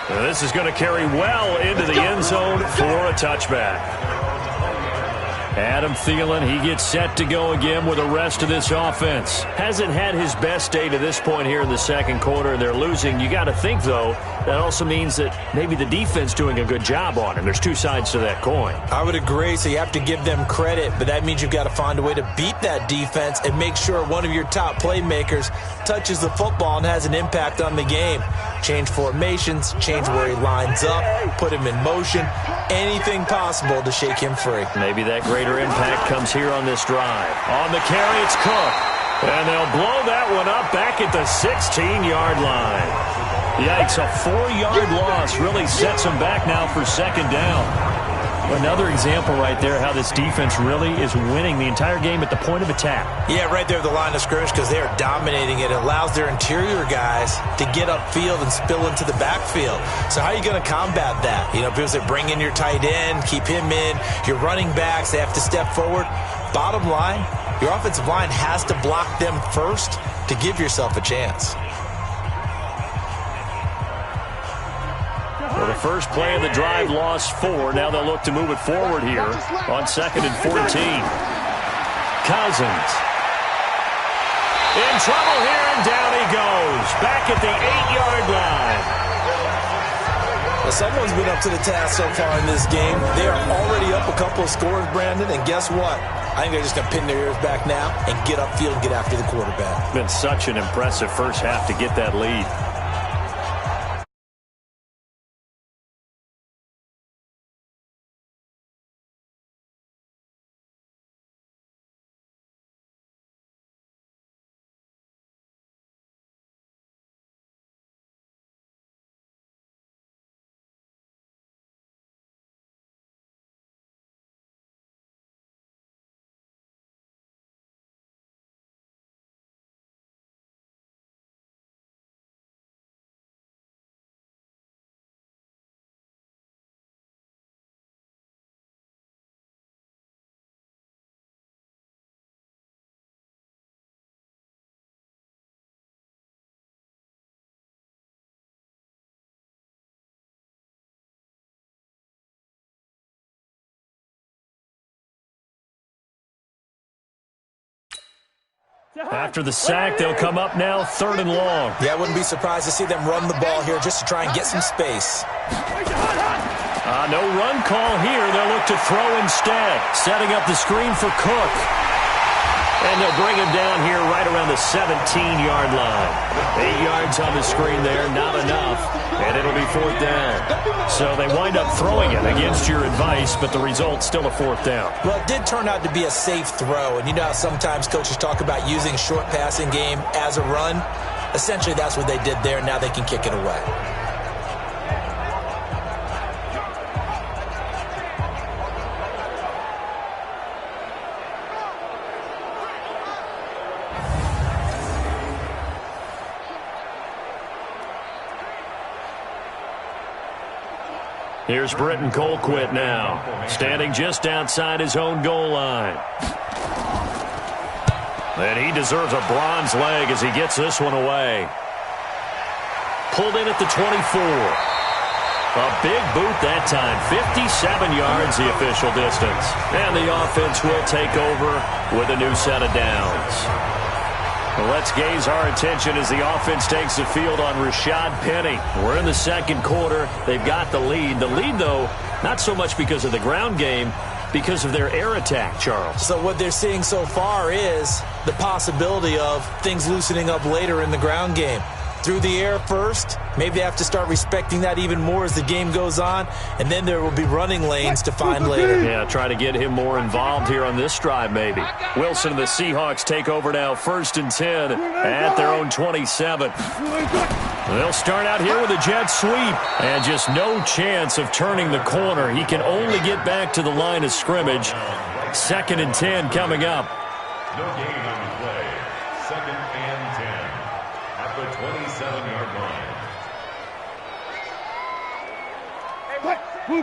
This is going to carry well into the end zone for a touchback. Adam Thielen, he gets set to go again with the rest of this offense. Hasn't had his best day to this point here in the 2nd quarter, and they're losing. You got to think, though, that also means that maybe the defense doing a good job on him. There's 2 sides to that coin. I would agree, so you have to give them credit, but that means you've got to find a way to beat that defense and make sure one of your top playmakers touches the football and has an impact on the game. Change formations, change where he lines up, put him in motion, anything possible to shake him free. Maybe that greater impact comes here on this drive. On the carry, it's Cook. And they'll blow that one up back at the 16-yard line. Yikes, a 4-yard loss really sets them back now for 2nd down. Another example right there how this defense really is winning the entire game at the point of attack. Yeah, right there at the line of scrimmage because they are dominating it. It allows their interior guys to get upfield and spill into the backfield. So how are you going to combat that? You know, people say bring in your tight end, keep him in. Your running backs, they have to step forward. Bottom line, your offensive line has to block them first to give yourself a chance. Well, the first play of the drive lost 4. Now they'll look to move it forward here on 2nd and 14. Cousins. In trouble here, and down he goes. Back at the 8-yard line. Well, someone's been up to the task so far in this game. They are already up a couple of scores, Brandon, and guess what? I think they're just going to pin their ears back now and get upfield and get after the quarterback. Been such an impressive first half to get that lead. After the sack, they'll come up now 3rd and long. Yeah, I wouldn't be surprised to see them run the ball here just to try and get some space. No run call here. They'll look to throw instead. Setting up the screen for Cook. And they'll bring him down here right around the 17-yard line. 8 yards on the screen there, not enough. And it'll be 4th down. So they wind up throwing it against your advice, but the result's still a 4th down. Well, it did turn out to be a safe throw. And you know how sometimes coaches talk about using short passing game as a run? Essentially, that's what they did there. Now they can kick it away. Here's Britton Colquitt now, standing just outside his own goal line. And he deserves a bronze leg as he gets this one away. Pulled in at the 24. A big boot that time, 57 yards the official distance. And the offense will take over with a new set of downs. Well, let's gaze our attention as the offense takes the field on Rashad Penny. We're in the 2nd quarter. They've got the lead. The lead, though, not so much because of the ground game, because of their air attack, Charles. So what they're seeing so far is the possibility of things loosening up later in the ground game. Through the air first, maybe they have to start respecting that even more as the game goes on, and then there will be running lanes to find later. Yeah, try to get him more involved here on this drive maybe. Wilson and the Seahawks take over now 1st and 10 at their own 27. They'll start out here with a jet sweep, and just no chance of turning the corner. He can only get back to the line of scrimmage. 2nd and 10 coming up. No gain on the play. 2nd and 10 at the 27-yard line. Mike 54.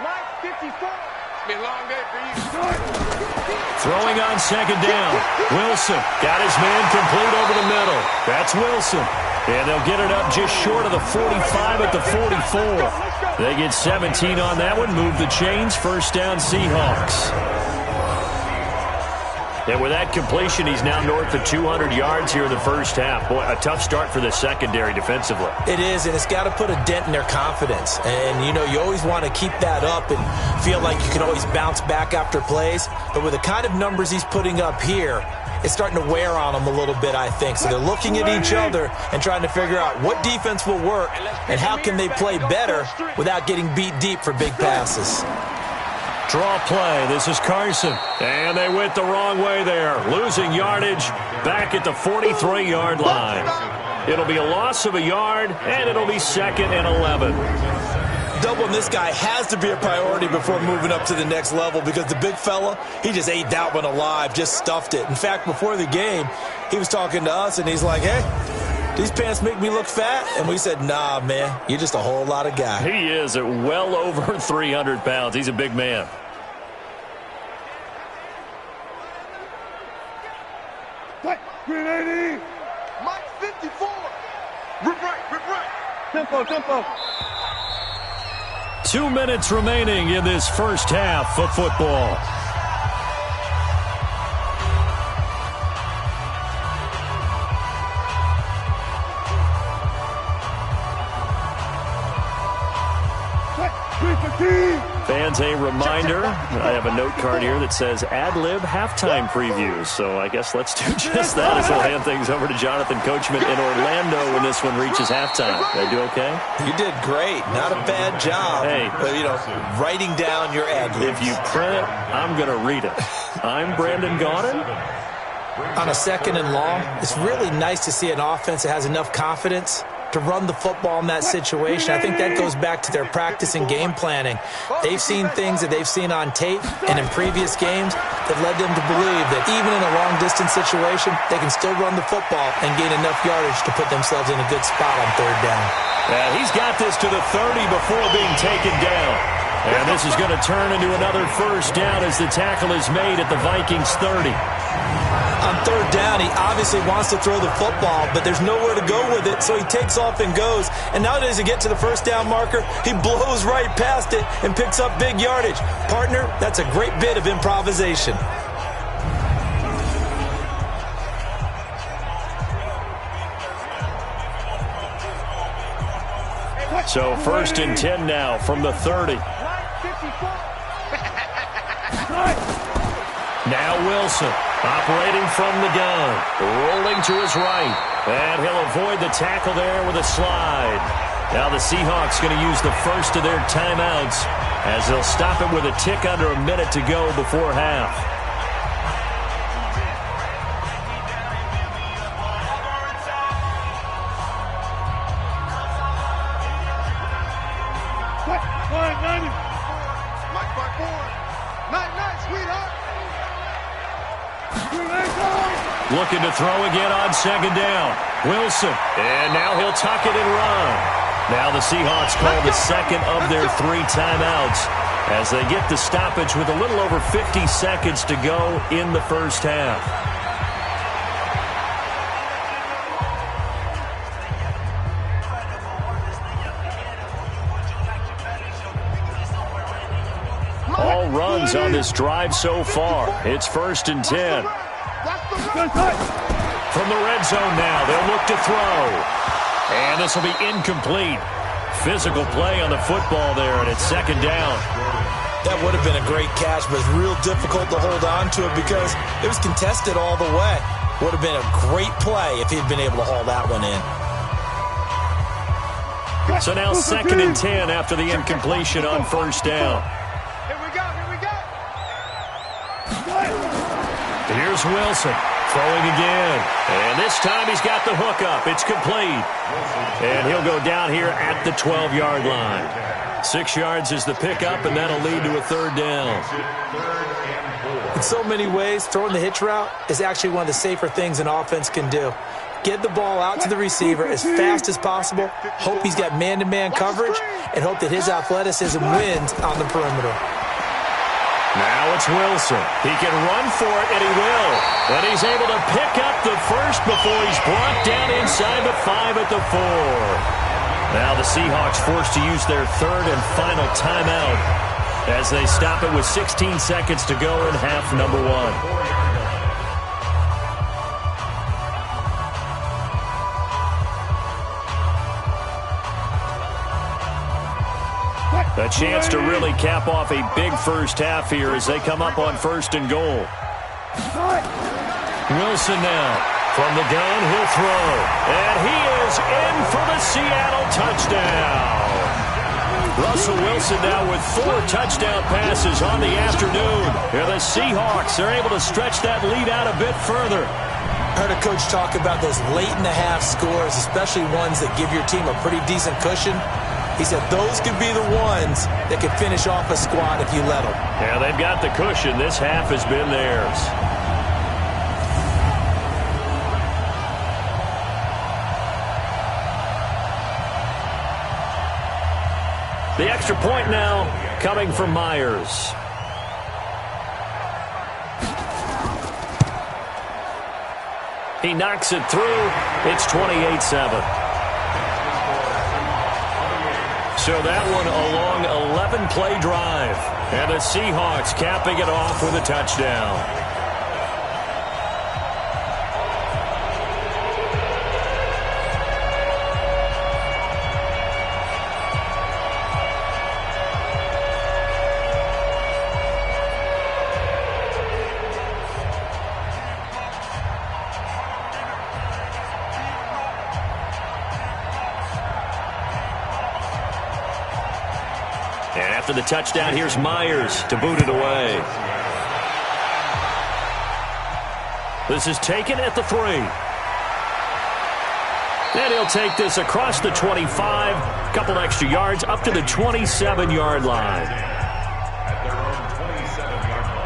Mike 54. It's been a long day for you. Throwing on 2nd down. Wilson got his man complete over the middle. That's Wilson. And they'll get it up just short of the 45 at the 44. They get 17 on that one. Move the chains. 1st down Seahawks. And with that completion, he's now north of 200 yards here in the 1st half. Boy, a tough start for the secondary defensively. It is, and it's got to put a dent in their confidence. And, you know, you always want to keep that up and feel like you can always bounce back after plays. But with the kind of numbers he's putting up here, it's starting to wear on them a little bit, I think. So they're looking at each other and trying to figure out what defense will work and how can they play better without getting beat deep for big passes. Draw play. This is Carson. And they went the wrong way there. Losing yardage back at the 43-yard line. It'll be a loss of a yard, and it'll be 2nd and 11. Doubling this guy has to be a priority before moving up to the next level because the big fella, he just ate that one alive, just stuffed it. In fact, before the game, he was talking to us, and he's like, hey, these pants make me look fat? And we said, nah, man, you're just a whole lot of guy. He is at well over 300 pounds. He's a big man. Mike 54. Rip right. Tempo. 2 minutes remaining in this 1st half of football. Fans, a reminder, I have a note card here that says ad-lib halftime previews. So I guess let's do just that as we'll hand things over to Jonathan Coachman in Orlando when this one reaches halftime. Did I do okay? You did great. Not a bad job. Hey. But, you know, writing down your ad-libs. If you print it, I'm going to read it. I'm Brandon Gaudin. On a 2nd and long, it's really nice to see an offense that has enough confidence to run the football in that situation. I think that goes back to their practice and game planning. They've seen things that they've seen on tape and in previous games that led them to believe that even in a long-distance situation, they can still run the football and gain enough yardage to put themselves in a good spot on 3rd down. Yeah, he's got this to the 30 before being taken down. And this is going to turn into another 1st down as the tackle is made at the Vikings 30. On 3rd down, he obviously wants to throw the football, but there's nowhere to go with it, so he takes off and goes. And now as he gets to the 1st down marker, he blows right past it and picks up big yardage. Partner, that's a great bit of improvisation. So 1st and 10 now from the 30. Now Wilson operating from the gun, rolling to his right, and he'll avoid the tackle there with a slide. Now the Seahawks going to use the first of their timeouts as they'll stop it with a tick under a minute to go before half. Looking to throw again on 2nd down. Wilson. And now he'll tuck it and run. Now the Seahawks call the second of their 3 timeouts as they get the stoppage with a little over 50 seconds to go in the first half. All runs on this drive so far. It's 1st and 10. From the red zone now, they'll look to throw. And this will be incomplete. Physical play on the football there, and it's 2nd down. That would have been a great catch, but it's real difficult to hold on to it because it was contested all the way. Would have been a great play if he'd been able to haul that one in. So now 2nd and 10 after the incompletion on 1st down. Here's Wilson throwing again. And this time he's got the hook up. It's complete. And he'll go down here at the 12-yard line. 6 yards is the pickup, and that'll lead to a 3rd down. In so many ways, throwing the hitch route is actually one of the safer things an offense can do. Get the ball out to the receiver as fast as possible, hope he's got man-to-man coverage, and hope that his athleticism wins on the perimeter. Now it's Wilson. He can run for it, and he will. And he's able to pick up the first before he's brought down inside the 5 at the 4. Now the Seahawks forced to use their 3rd and final timeout as they stop it with 16 seconds to go in half number 1. A chance to really cap off a big first half here as they come up on 1st and goal. Wilson now. From the gun, he'll throw. And he is in for the Seattle touchdown. Russell Wilson now with 4 touchdown passes on the afternoon. And the Seahawks are able to stretch that lead out a bit further. I heard a coach talk about those late-in-the-half scores, especially ones that give your team a pretty decent cushion. He said those could be the ones that could finish off a squad if you let them. Yeah, they've got the cushion. This half has been theirs. The extra point now coming from Myers. He knocks it through. It's 28-7. So that one a long 11-play drive. And the Seahawks capping it off with a touchdown. And after the touchdown, here's Myers to boot it away. This is taken at the 3. And he'll take this across the 25, a couple extra yards up to the 27-yard line. At their own 27-yard line.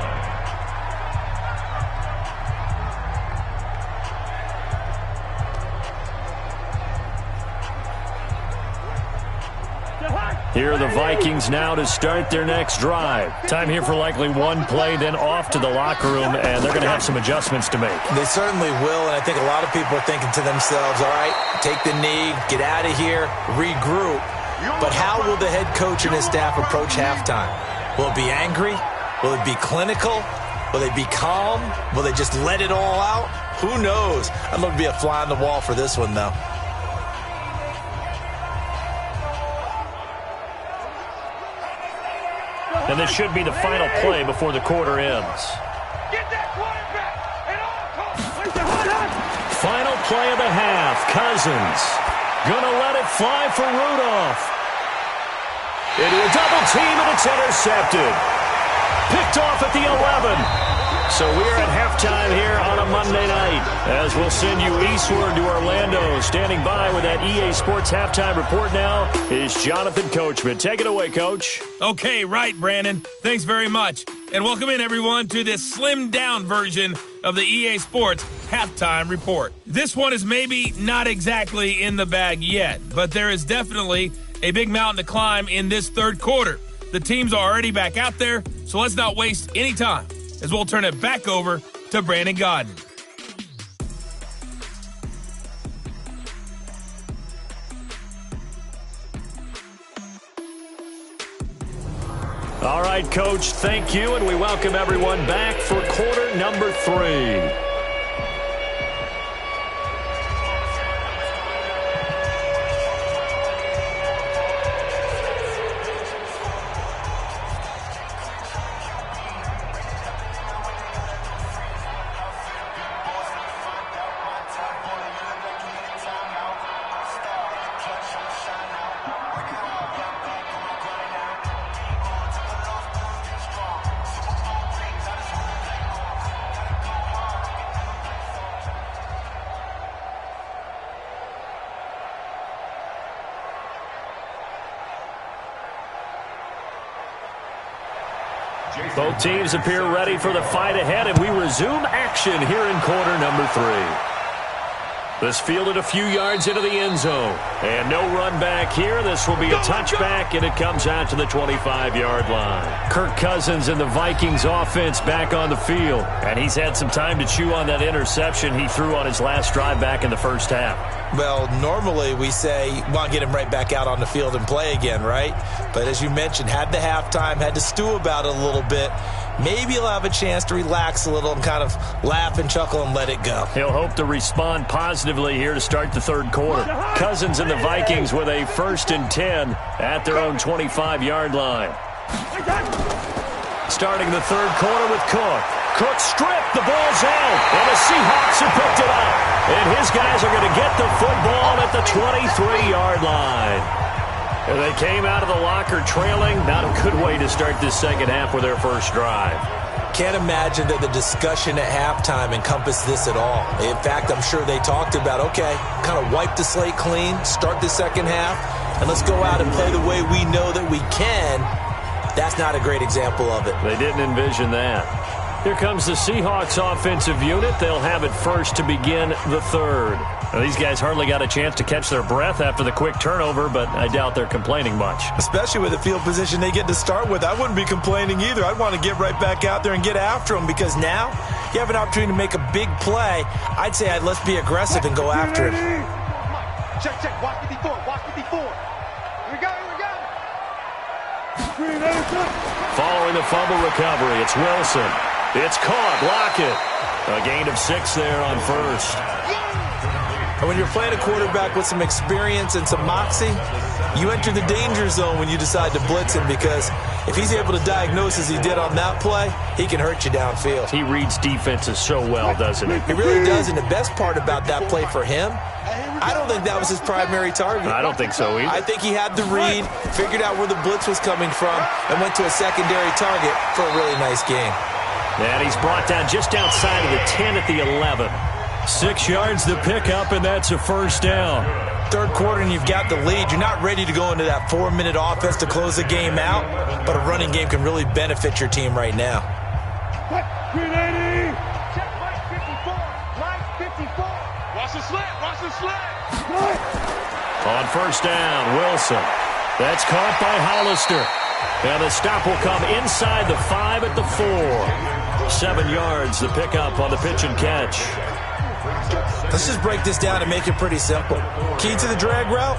Here are the Vikings now to start their next drive. Time here for likely one play, then off to the locker room, and they're going to have some adjustments to make. They certainly will, and I think a lot of people are thinking to themselves, all right, take the knee, get out of here, regroup. But how will the head coach and his staff approach halftime? Will it be angry? Will it be clinical? Will they be calm? Will they just let it all out? Who knows? I'm going to be a fly on the wall for this one, though. And this should be the final play before the quarter ends. Get that quarterback at all costs. Final play of the half. Cousins gonna let it fly for Rudolph. Into a double team, and it's intercepted. Picked off at the 11. So we're at halftime here on a Monday night, as we'll send you eastward to Orlando. Standing by with that EA Sports halftime report now is Jonathan Coachman. Take it away, Coach. Okay, right, Brandon. Thanks very much. And welcome in, everyone, to this slimmed-down version of the EA Sports halftime report. This one is maybe not exactly in the bag yet, but there is definitely a big mountain to climb in this third quarter. The teams are already back out there, so let's not waste any time, as we'll turn it back over to Brandon Godden. All right, Coach, thank you, and we welcome everyone back for quarter number 3. Both teams appear ready for the fight ahead, and we resume action here in quarter number 3. This fielded a few yards into the end zone. And no run back here. This will be a touchback, and it comes out to the 25-yard line. Kirk Cousins and the Vikings offense back on the field. And he's had some time to chew on that interception he threw on his last drive back in the first half. Well, normally we say, well, get him right back out on the field and play again, right? But as you mentioned, had the halftime, had to stew about it a little bit. Maybe he'll have a chance to relax a little and kind of laugh and chuckle and let it go. He'll hope to respond positively here to start the third quarter. Cousins and the Vikings with a 1st and 10 at their own 25-yard line. Starting the third quarter with Cook. Cook stripped, the ball's out, and the Seahawks have picked it up. And his guys are going to get the football at the 23-yard line. And they came out of the locker trailing. Not a good way to start this second half with their first drive. Can't imagine that the discussion at halftime encompassed this at all. In fact, I'm sure they talked about, okay, kind of wipe the slate clean, start the second half, and let's go out and play the way we know that we can. That's not a great example of it. They didn't envision that. Here comes the Seahawks offensive unit. They'll have it first to begin the third. Now, these guys hardly got a chance to catch their breath after the quick turnover, but I doubt they're complaining much. Especially with the field position they get to start with. I wouldn't be complaining either. I'd want to get right back out there and get after them, because now you have an opportunity to make a big play. I'd say let's be aggressive and go after it. Check, check. Watch 54. Watch 54. Here we go. Following the fumble recovery, it's Wilson. It's caught. Lockett. A gain of 6 there on first. And when you're playing a quarterback with some experience and some moxie, you enter the danger zone when you decide to blitz him, because if he's able to diagnose as he did on that play, he can hurt you downfield. He reads defenses so well, doesn't he? He really does, and the best part about that play for him, I don't think that was his primary target. I don't think so either. I think he had the read, figured out where the blitz was coming from, and went to a secondary target for a really nice game. And he's brought down just outside of the 10 at the 11. 6 yards to pick up, and that's a first down. Third quarter, and you've got the lead. You're not ready to go into that 4-minute offense to close the game out, but a running game can really benefit your team right now. 380. Check Mike 54. Mike 54. Watch the slant. Watch the slant. On first down, Wilson. That's caught by Hollister. And the stop will come inside the 5 at the 4. 7 yards, the pickup on the pitch and catch. Let's just break this down and make it pretty simple. Key to the drag route,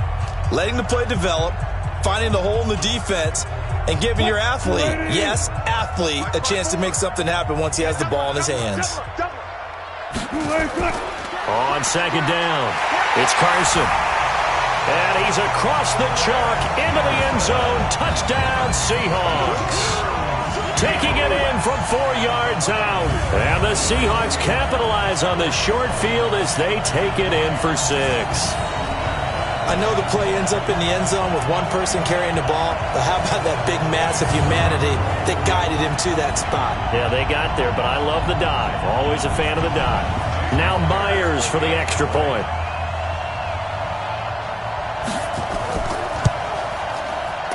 letting the play develop, finding the hole in the defense, and giving your athlete, yes, athlete, a chance to make something happen once he has the ball in his hands. On second down, it's Carson. And he's across the chalk into the end zone. Touchdown, Seahawks. taking it in from 4 yards out. And the Seahawks capitalize on the short field as they take it in for 6. I know the play ends up in the end zone with one person carrying the ball, but how about that big mass of humanity that guided him to that spot? Yeah, they got there, but I love the dive. Always a fan of the dive. Now Myers for the extra point.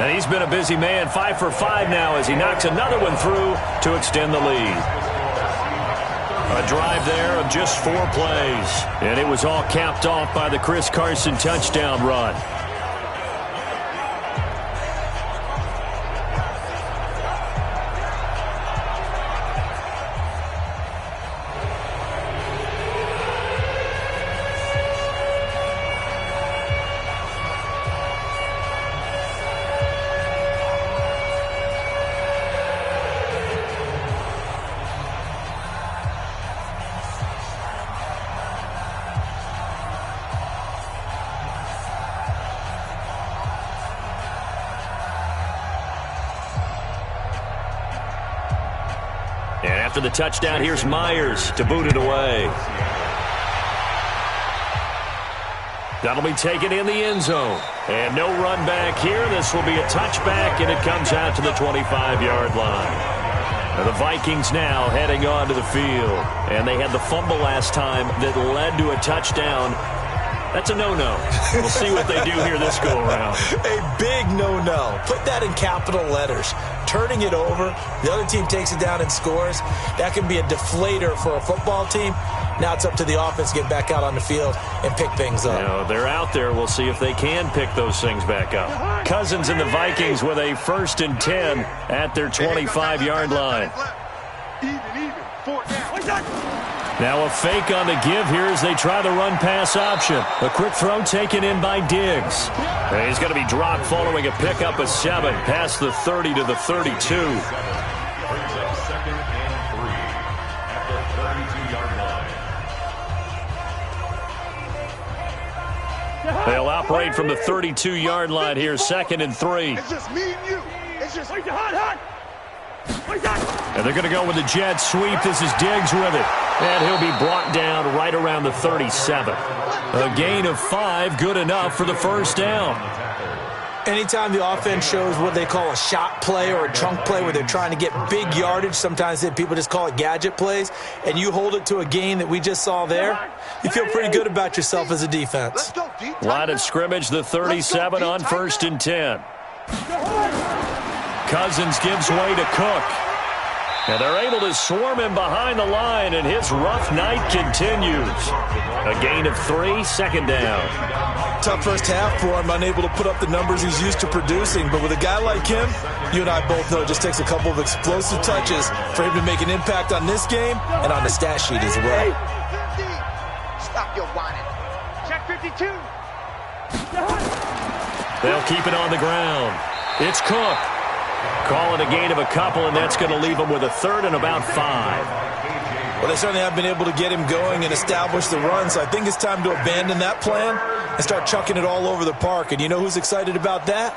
And he's been a busy man, 5 for 5 now as he knocks another one through to extend the lead. A drive there of just 4 plays. And it was all capped off by the Chris Carson touchdown run. And after the touchdown, here's Myers to boot it away. That'll be taken in the end zone. And no run back here. This will be a touchback, and it comes out to the 25-yard line. Now the Vikings now heading onto the field. And they had the fumble last time that led to a touchdown. That's a no-no. We'll see what they do here this go-around. A big no-no. Put that in capital letters. Turning it over, the other team takes it down and scores. That can be a deflator for a football team. Now it's up to the offense to get back out on the field and pick things up. You know, they're out there. We'll see if they can pick those things back up. Cousins and the Vikings with a 1st and 10 at their 25-yard line. Even. 4 down. Now a fake on the give here as they try the run-pass option. A quick throw taken in by Diggs. And he's going to be dropped following a pickup of 7 past the 30 to the 32. Brings up 2nd and 3 at the 32-yard line. They'll operate from the 32-yard line here, 2nd and 3. It's just me and you. It's just hot. And they're going to go with the jet sweep. This is Diggs with it. And he'll be brought down right around the 37. A gain of 5, good enough for the 1st down. Anytime the offense shows what they call a shot play or a chunk play where they're trying to get big yardage, sometimes people just call it gadget plays, and you hold it to a gain that we just saw there, you feel pretty good about yourself as a defense. Line of scrimmage, the 37 on 1st and 10. Cousins gives way to Cook. And they're able to swarm him behind the line, and his rough night continues. A gain of 3, 2nd down. Tough first half for him, unable to put up the numbers he's used to producing. But with a guy like him, you and I both know it just takes a couple of explosive touches for him to make an impact on this game and on the stat sheet as well. Stop your whining. Check 52. They'll keep it on the ground. It's Cook. Call it a gain of a couple, and that's going to leave him with a 3rd and about 5. Well, they certainly have been able to get him going and establish the run, so I think it's time to abandon that plan and start chucking it all over the park. And you know who's excited about that?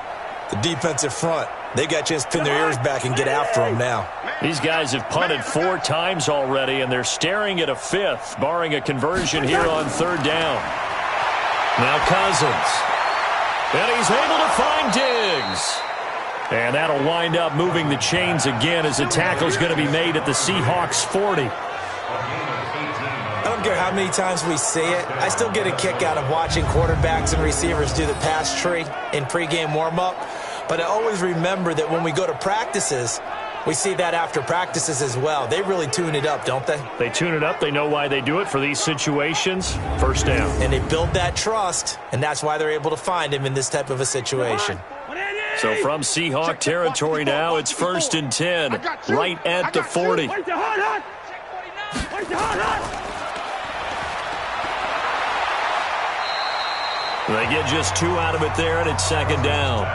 The defensive front. They got a chance to pin their ears back and get after him now. These guys have punted 4 times already, and they're staring at a 5th, barring a conversion here on 3rd down. Now Cousins. And he's able to find Diggs. And that'll wind up moving the chains again as the tackle's going to be made at the Seahawks 40. I don't care how many times we see it. I still get a kick out of watching quarterbacks and receivers do the pass tree in pregame warm-up. But I always remember that when we go to practices, we see that after practices as well. They really tune it up, don't they? They tune it up. They know why they do it for these situations. 1st down. And they build that trust, and that's why they're able to find him in this type of a situation. So from Seahawk territory now, it's 1st and 10, right at the 40. They get just 2 out of it there, and it's 2nd down.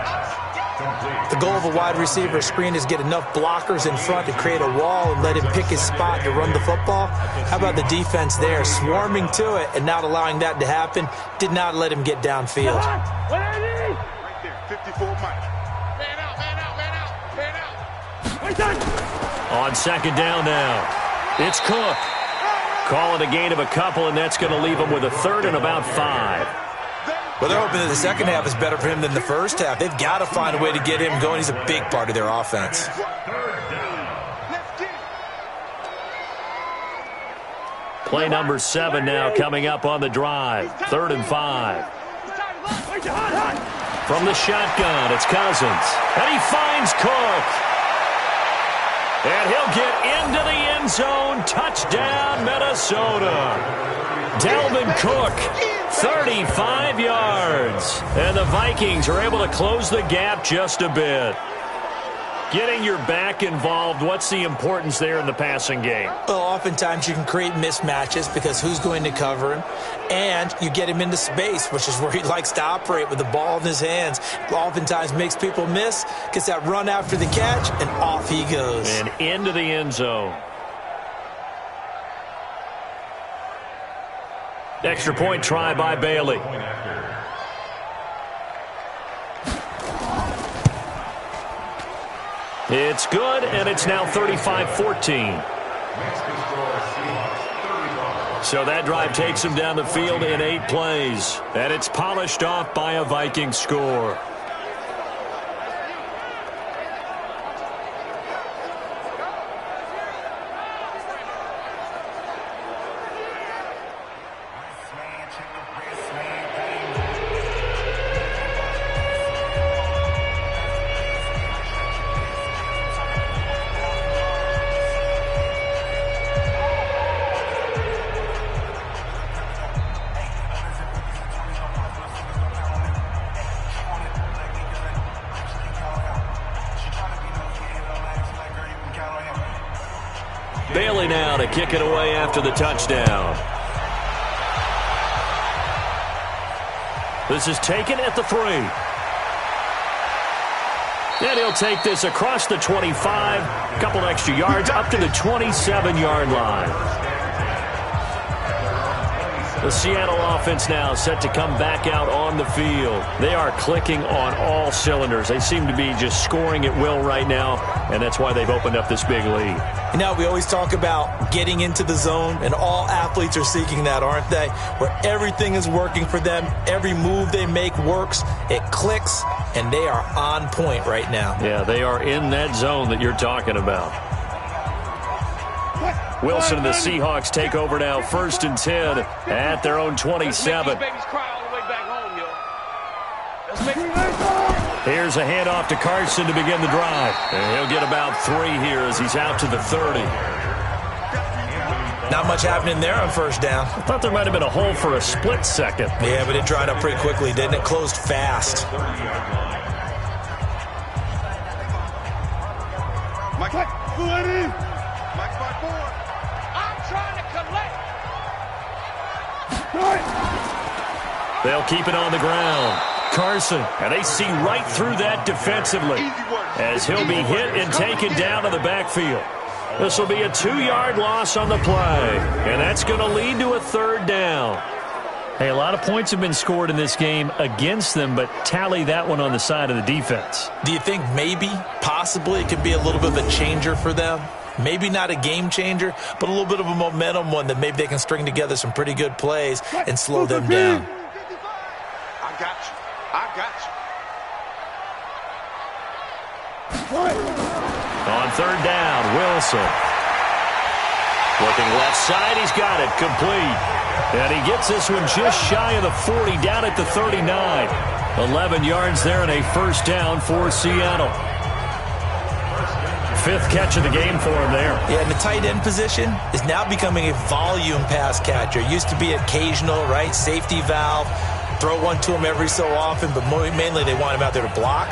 The goal of a wide receiver screen is get enough blockers in front to create a wall and let him pick his spot to run the football. How about the defense there, swarming to it and not allowing that to happen? Did not let him get downfield. Right there, 54 Mike. Man out. On second down now, it's Cook. Call it a gain of a couple, and that's going to leave him with a third and about 5. Well, they're hoping that the second half is better for him than the first half. They've got to find a way to get him going. He's a big part of their offense. Play number 7 now coming up on the drive. 3rd and 5. From the shotgun, it's Cousins. And he finds Cook. And he'll get into the end zone. Touchdown, Minnesota. Dalvin Cook, 35 yards. And the Vikings are able to close the gap just a bit. Getting your back involved, what's the importance there in the passing game? Well, oftentimes you can create mismatches because who's going to cover him? And you get him into space, which is where he likes to operate with the ball in his hands. Oftentimes makes people miss, gets that run after the catch, and off he goes. And into the end zone. Extra point try by Bailey. It's good, and it's now 35-14. So that drive takes him down the field in 8 plays. And it's polished off by a Viking score. Bailey now to kick it away after the touchdown. This is taken at the 3. And he'll take this across the 25, a couple extra yards up to the 27-yard line. The Seattle offense now set to come back out on the field. They are clicking on all cylinders. They seem to be just scoring at will right now, and that's why they've opened up this big lead. You know, we always talk about getting into the zone, and all athletes are seeking that, aren't they? Where everything is working for them. Every move they make works. It clicks, and they are on point right now. Yeah, they are in that zone that you're talking about. Wilson and the Seahawks take over now, 1st and 10 at their own 27. Here's a handoff to Carson to begin the drive. And he'll get about 3 here as he's out to the 30. Not much happening there on 1st down. I thought there might have been a hole for a split second. Yeah, but it dried up pretty quickly, didn't it? Closed fast. Mike, Mike's by 4. I'm trying to collect. They'll keep it on the ground. Carson, and they see right through that defensively as he'll be hit and taken down to the backfield. This will be a 2-yard loss on the play, and that's going to lead to a 3rd down. Hey, a lot of points have been scored in this game against them, but tally that one on the side of the defense. Do you think maybe, possibly, it could be a little bit of a changer for them? Maybe not a game changer, but a little bit of a momentum one that maybe they can string together some pretty good plays and slow them down. I got you. I got you. On 3rd down, Wilson. Looking left side, he's got it, complete. And he gets this one just shy of the 40, down at the 39. 11 yards there and a 1st down for Seattle. 5th catch of the game for him there. Yeah, and the tight end position is now becoming a volume pass catcher. Used to be occasional, right? Safety valve. Throw one to him every so often, but mainly they want him out there to block.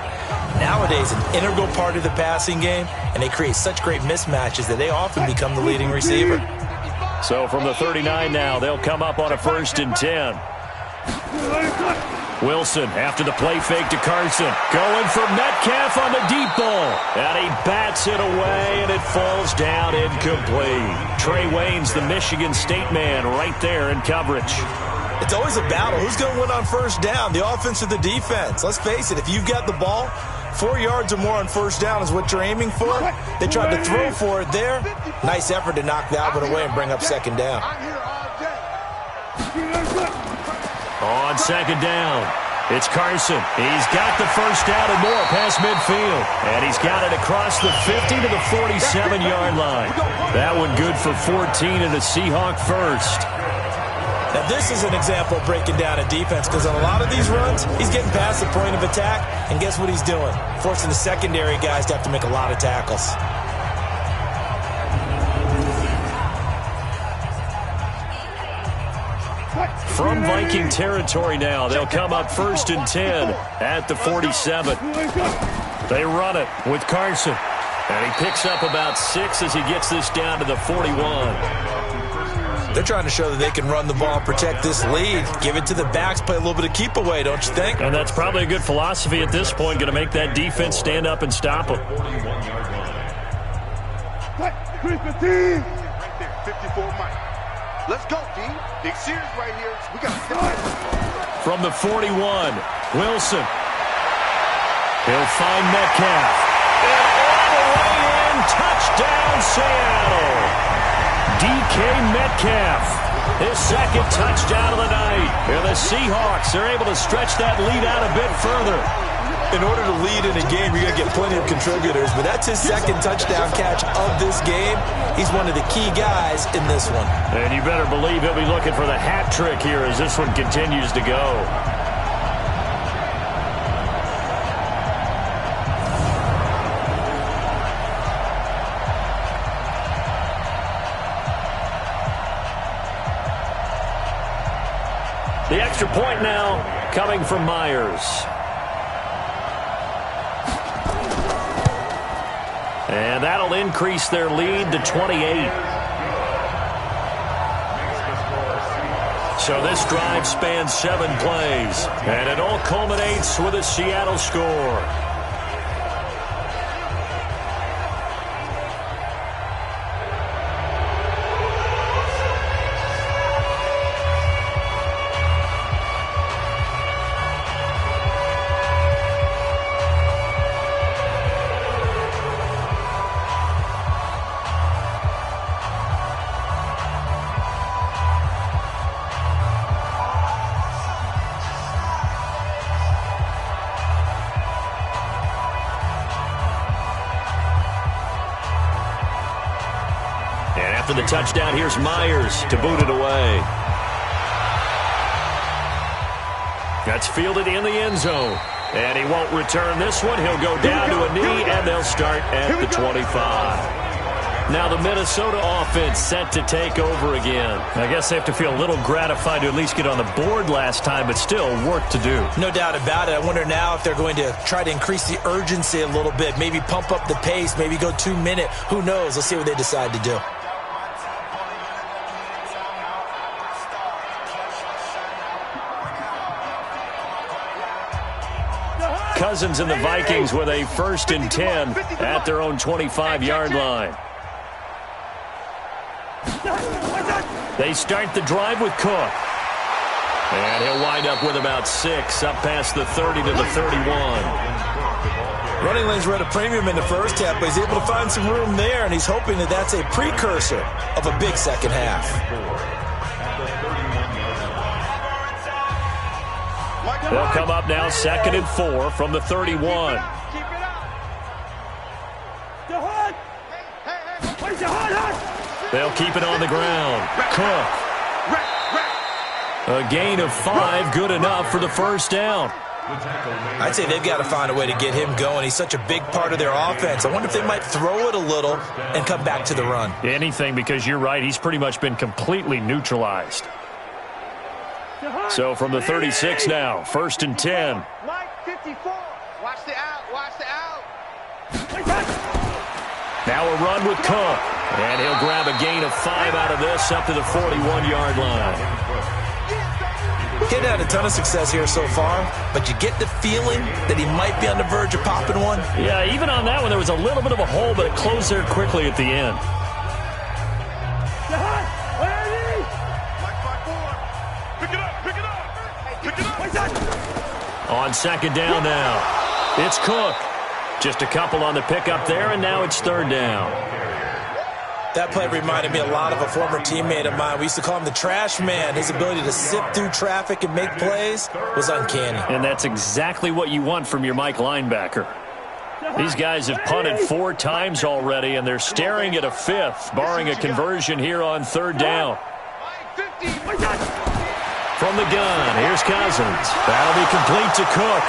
Nowadays, an integral part of the passing game, and they create such great mismatches that they often become the leading receiver. So from the 39 now, they'll come up on a 1st and 10. Wilson, after the play fake to Carson, going for Metcalf on the deep ball. And he bats it away, and it falls down incomplete. Trey Wayne's the Michigan State man right there in coverage. It's always a battle. Who's going to win on 1st down, the offense or the defense? Let's face it, if you've got the ball, 4 yards or more on first down is what you're aiming for. They tried to throw for it there. Nice effort to knock that one away and bring up second down. On second down, it's Carson. He's got the first down and more past midfield. And he's got it across the 50 to the 47-yard line. That one good for 14 and a Seahawk first. Now, this is an example of breaking down a defense because on a lot of these runs, he's getting past the point of attack, and guess what he's doing? Forcing the secondary guys to have to make a lot of tackles. From Viking territory now, they'll come up 1st and 10 at the 47. They run it with Carson, and he picks up about 6 as he gets this down to the 41. They're trying to show that they can run the ball and protect this lead. Give it to the backs, play a little bit of keep away, don't you think? And that's probably a good philosophy at this point, going to make that defense stand up and stop them. Right there, 54 Mike. Let's go, D. Big series right here. We got to from the 41, Wilson. He'll find Metcalf. And all the way in, touchdown Seattle. DK Metcalf, his second touchdown of the night. And the Seahawks are able to stretch that lead out a bit further. In order to lead in a game, you're going to get plenty of contributors, but that's his second touchdown catch of this game. He's one of the key guys in this one. And you better believe he'll be looking for the hat trick here as this one continues to go. The extra point now coming from Myers. And that'll increase their lead to 28. So this drive spans 7 plays. And it all culminates with a Seattle score. After the touchdown, here's Myers to boot it away. That's fielded in the end zone. And he won't return this one. He'll go down to a knee, and they'll start at the 25. Now the Minnesota offense set to take over again. I guess they have to feel a little gratified to at least get on the board last time, but still work to do. No doubt about it. I wonder now if they're going to try to increase the urgency a little bit, maybe pump up the pace, maybe go 2-minute. Who knows? Let's see what they decide to do. Cousins and the Vikings with a 1st and 10 at their own 25-yard line. They start the drive with Cook. And he'll wind up with about 6 up past the 30 to the 31. Running lanes were at a premium in the first half, but he's able to find some room there, and he's hoping that that's a precursor of a big second half. They'll come up now 2nd and 4 from the 31. They'll keep it on the ground. Cook. A gain of 5, good enough for the first down. I'd say they've got to find a way to get him going. He's such a big part of their offense. I wonder if they might throw it a little and come back to the run. Anything, because you're right, he's pretty much been completely neutralized. So from the 36 now, 1st and 10. Mike 54. Watch the out. Watch the out. Now a run with Cook. And he'll grab a gain of 5 out of this up to the 41-yard line. He's had a ton of success here so far, but you get the feeling that he might be on the verge of popping one. Yeah, even on that one, there was a little bit of a hole, but it closed there quickly at the end. On 2nd down now, it's Cook. Just a couple on the pickup there, and now it's third down. That play reminded me a lot of a former teammate of mine. We used to call him the trash man. His ability to sift through traffic and make plays was uncanny. And that's exactly what you want from your Mike linebacker. These guys have punted 4 times already, and they're staring at a 5th, barring a conversion here on third down. From the gun, here's Cousins. That'll be complete to Cook.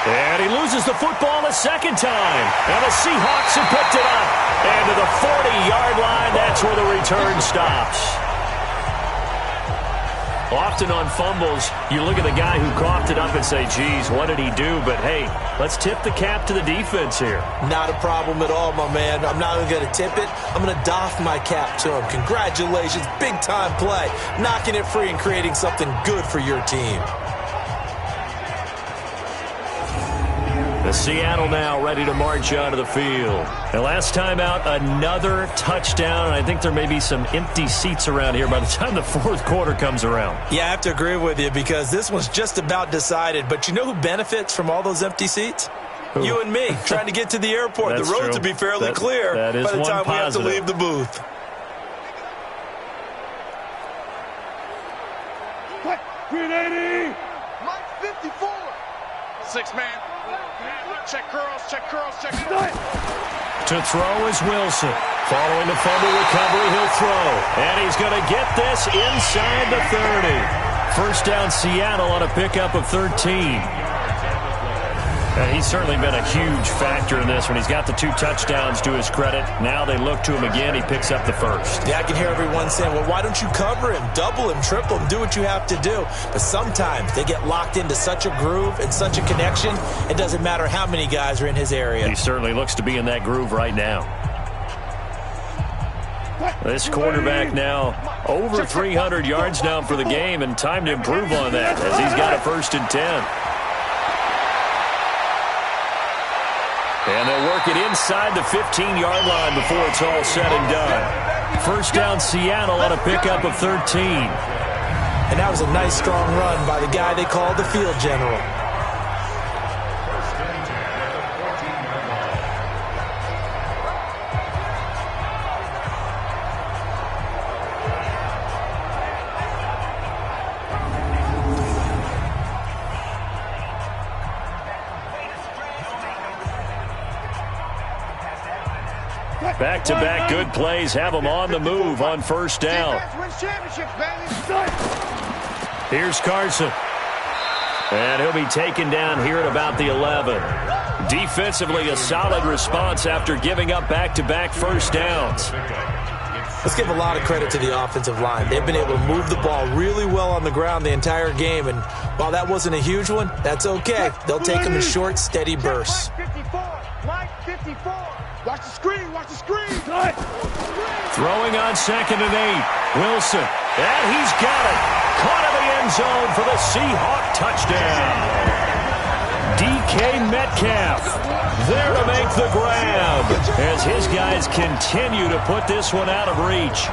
And he loses the football a second time. And the Seahawks have picked it up. And to the 40-yard line, that's where the return stops. Often on fumbles, you look at the guy who coughed it up and say, geez, what did he do? But, hey, let's tip the cap to the defense here. Not a problem at all, my man. I'm not even going to tip it. I'm going to doff my cap to him. Congratulations, big-time play. Knocking it free and creating something good for your team. The Seattle now ready to march onto the field. And last time out, another touchdown. And I think there may be some empty seats around here by the time the fourth quarter comes around. Yeah, I have to agree with you because this one's just about decided. But you know who benefits from all those empty seats? Who? You and me, trying to get to the airport. The roads will be fairly clear by the time we have to leave the booth. What? 380! Mike 54! 6-man. Check curls, check curls, check curls. To throw is Wilson. Following the fumble recovery, he'll throw. And he's going to get this inside the 30. First down Seattle on a pickup of 13. And he's certainly been a huge factor in this when he's got the 2 touchdowns to his credit. Now they look to him again. He picks up the first. Yeah, I can hear everyone saying, well, why don't you cover him, double him, triple him, do what you have to do. But sometimes they get locked into such a groove and such a connection, it doesn't matter how many guys are in his area. He certainly looks to be in that groove right now. This quarterback now over 300 yards now for the game, and time to improve on that as he's got a 1st and 10. And they'll work it inside the 15-yard line before it's all said and done. First down Seattle on a pickup of 13. And that was a nice, strong run by the guy they called the field general. Back-to-back good plays have them on the move on first down. Here's Carson. And he'll be taken down here at about the 11. Defensively, a solid response after giving up back-to-back first downs. Let's give a lot of credit to the offensive line. They've been able to move the ball really well on the ground the entire game. And while that wasn't a huge one, that's okay. They'll take them in short, steady bursts. Mike 54. Watch the screen, watch the screen. Throwing on 2nd and 8. Wilson. And he's got it. Caught in the end zone for the Seahawk touchdown. DK Metcalf there to make the grab as his guys continue to put this one out of reach.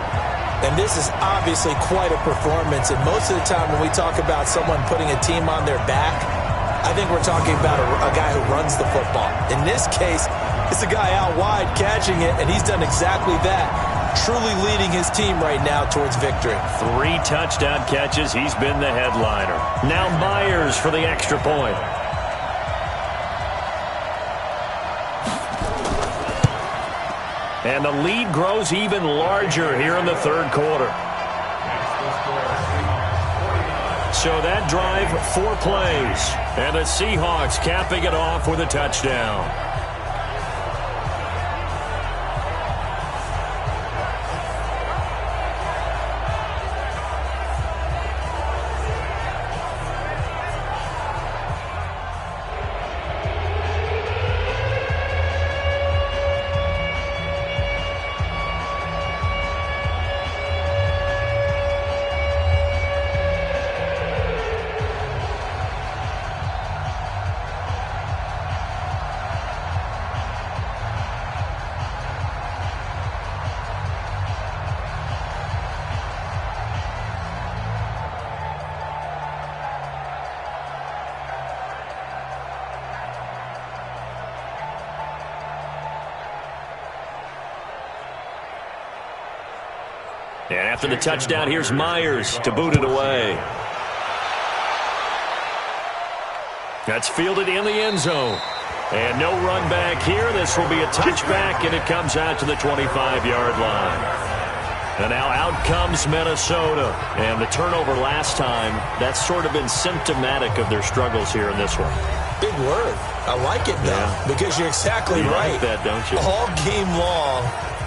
And this is obviously quite a performance. And most of the time when we talk about someone putting a team on their back, I think we're talking about a guy who runs the football. In this case, it's a guy out wide catching it, and he's done exactly that, truly leading his team right now towards victory. 3 touchdown catches. He's been the headliner. Now Myers for the extra point. And the lead grows even larger here in the third quarter. So that drive, 4 plays. And the Seahawks capping it off with a touchdown. And after the touchdown, here's Myers to boot it away. That's fielded in the end zone. And no run back here. This will be a touchback, and it comes out to the 25-yard line. And now out comes Minnesota. And the turnover last time, that's sort of been symptomatic of their struggles here in this one. Big word. I like it, though, because you're exactly right. You like that, don't you? All game long,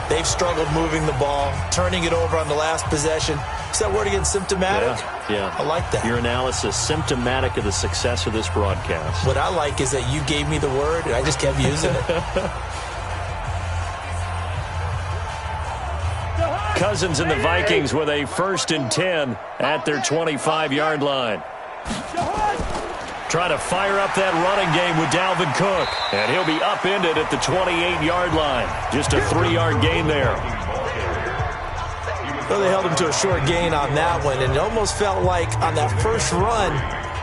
they've struggled moving the ball, turning it over on the last possession. Is that word again, symptomatic? Yeah. I like that. Your analysis, symptomatic of the success of this broadcast. What I like is that you gave me the word, and I just kept using it. Cousins and the Vikings with a 1st and 10 at their 25-yard line. Try to fire up that running game with Dalvin Cook. And he'll be upended at the 28-yard line. Just a 3-yard gain there. Well, they held him to a short gain on that one, and it almost felt like on that first run,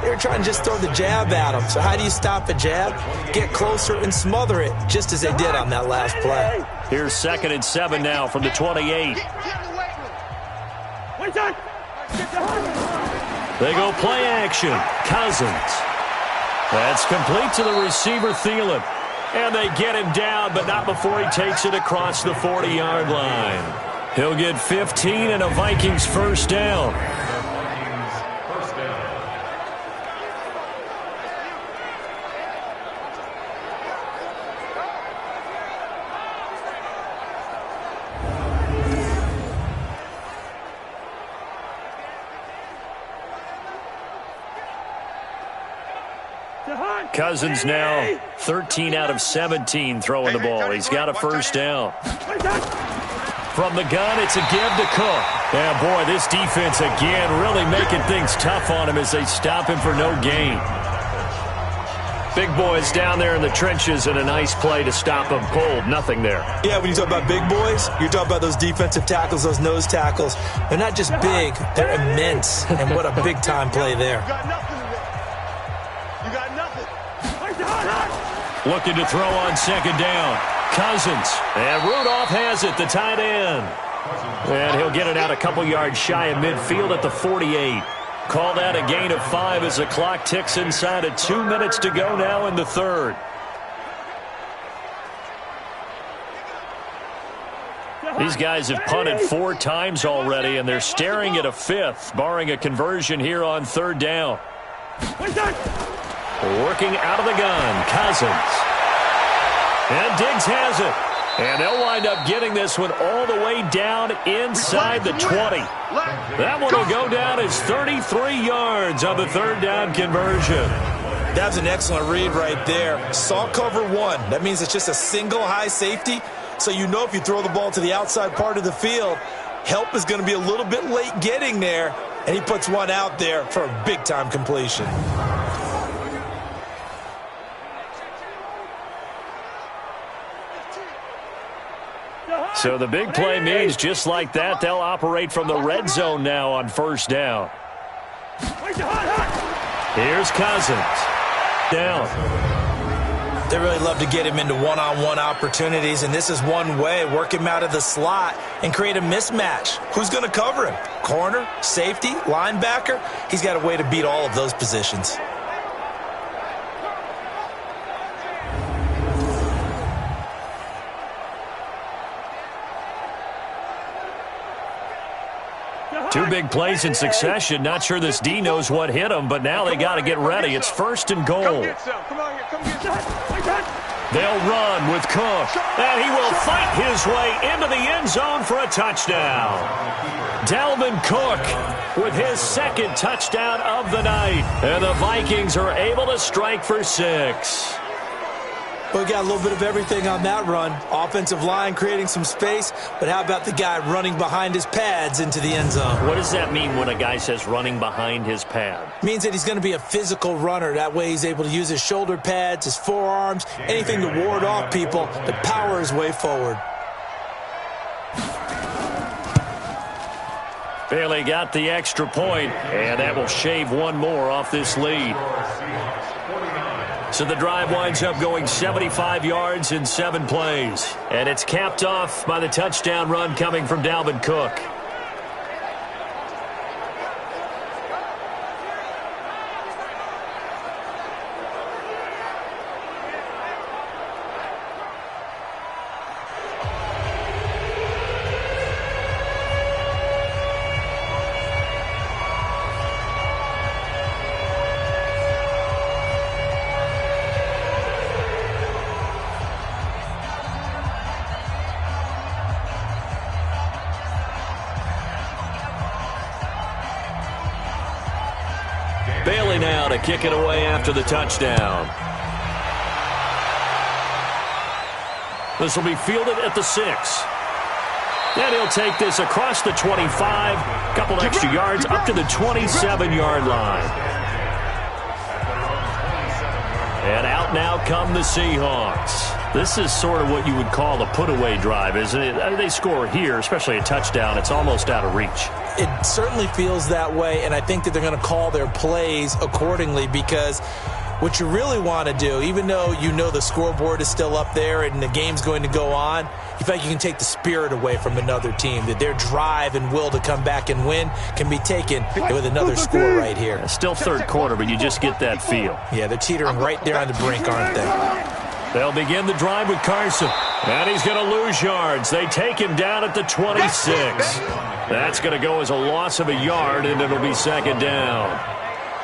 they were trying to just throw the jab at him. So how do you stop a jab? Get closer and smother it, just as they did on that last play. Here's 2nd and 7 now from the 28. They go play action. Cousins. That's complete to the receiver, Thielen. And they get him down, but not before he takes it across the 40-yard line. He'll get 15 and a Vikings 1st down. Cousins now 13 out of 17 throwing the ball. He's got a 1st down. From the gun, it's a give to Cook. Yeah, boy, this defense again really making things tough on him as they stop him for no gain. Big boys down there in the trenches, and a nice play to stop him cold. Nothing there. Yeah, when you talk about big boys, you're talking about those defensive tackles, those nose tackles. They're not just big, they're immense. And what a big-time play there. Looking to throw on 2nd down. Cousins. And Rudolph has it, the tight end. And he'll get it out a couple yards shy of midfield at the 48. Call that a gain of 5 as the clock ticks inside of 2 minutes to go now in the 3rd. These guys have punted 4 times already, and they're staring at a 5th, barring a conversion here on 3rd down. Working out of the gun, Cousins. And Diggs has it. And they'll wind up getting this one all the way down inside the 20. That one will go down as 33 yards on the 3rd down conversion. That's an excellent read right there. Saw cover 1. That means it's just a single high safety. So you know if you throw the ball to the outside part of the field, help is going to be a little bit late getting there. And he puts one out there for a big-time completion. So the big play means just like that, they'll operate from the red zone now on 1st down. Here's Cousins. Down. They really love to get him into one-on-one opportunities, and this is one way. Work him out of the slot and create a mismatch. Who's going to cover him? Corner, safety, linebacker? He's got a way to beat all of those positions. Two big plays in succession. Not sure this D knows what hit him, but now they got to get ready. It's 1st and goal. They'll run with Cook, and he will fight his way into the end zone for a touchdown. Dalvin Cook with his 2nd touchdown of the night, and the Vikings are able to strike for 6. We got a little bit of everything on that run. Offensive line creating some space, but how about the guy running behind his pads into the end zone? What does that mean when a guy says running behind his pad? Means that he's going to be a physical runner. That way he's able to use his shoulder pads, his forearms, anything to ward off people to power his way forward. Bailey got the extra point, and that will shave one more off this lead. So the drive winds up going 75 yards in 7 plays. And it's capped off by the touchdown run coming from Dalvin Cook. to kick it away after the touchdown. This will be fielded at the 6. And he'll take this across the 25, a couple extra yards up to the 27-yard line. And out now come the Seahawks. This is sort of what you would call a put-away drive, isn't it? They score here, especially a touchdown. It's almost out of reach. It certainly feels that way, and I think that they're going to call their plays accordingly, because what you really want to do, even though you know the scoreboard is still up there and the game's going to go on, you feel like you can take the spirit away from another team, that their drive and will to come back and win can be taken with another score right here. Yeah, still third quarter, but you just get that feel. Yeah, they're teetering right there on the brink, aren't they? They'll begin the drive with Carson. And he's going to lose yards. They take him down at the 26. That's going to go as a loss of a yard, and it'll be second down.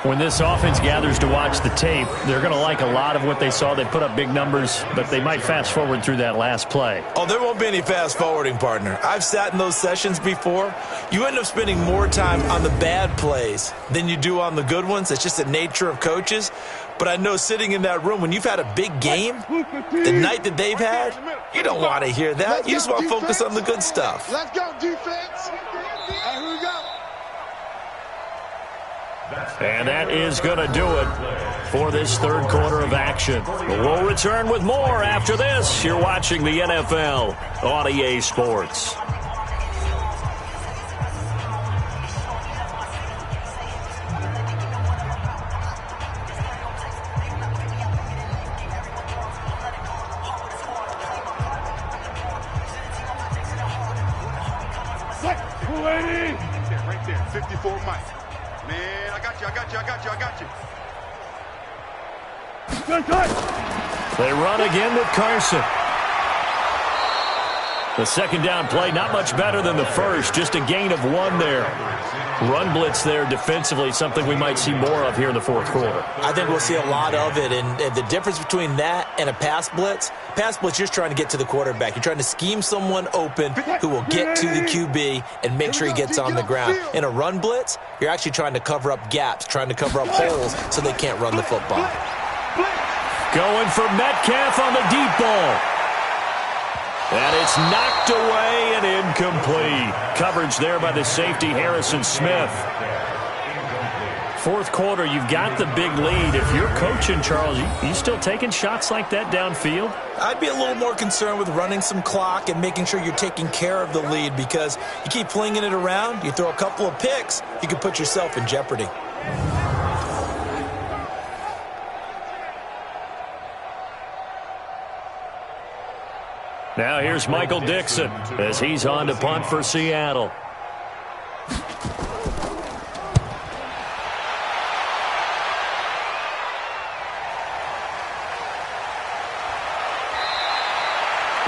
When this offense gathers to watch the tape, they're going to like a lot of what they saw. They put up big numbers, but they might fast forward through that last play. Oh, there won't be any fast forwarding, partner. I've sat in those sessions before. You end up spending more time on the bad plays than you do on the good ones. It's just the nature of coaches. But I know sitting in that room, when you've had a big game, the night that they've had, you don't want to hear that. You just want to focus on the good stuff. Let's go, defense. Here we go. And that is going to do it for this third quarter of action. We'll return with more after this. You're watching the NFL on EA Sports. Right there, 54 Mike. Man, I got you. They run again with Carson. The second down play, not much better than the first, just a gain of 1 there. Run blitz there defensively, something we might see more of here in the fourth quarter. I think we'll see a lot of it, and the difference between that and a pass blitz, you're just trying to get to the quarterback. You're trying to scheme someone open who will get to the QB and make sure he gets on the ground. In a run blitz, you're actually trying to cover up gaps, trying to cover up holes so they can't run the football. Going for Metcalf on the deep ball. And it's knocked away and incomplete. Coverage there by the safety, Harrison Smith. Fourth quarter, you've got the big lead. If you're coaching, Charles, you still taking shots like that downfield? I'd be a little more concerned with running some clock and making sure you're taking care of the lead, because you keep flinging it around, you throw a couple of picks, you can put yourself in jeopardy. Now here's Michael Dixon as he's on to punt for Seattle.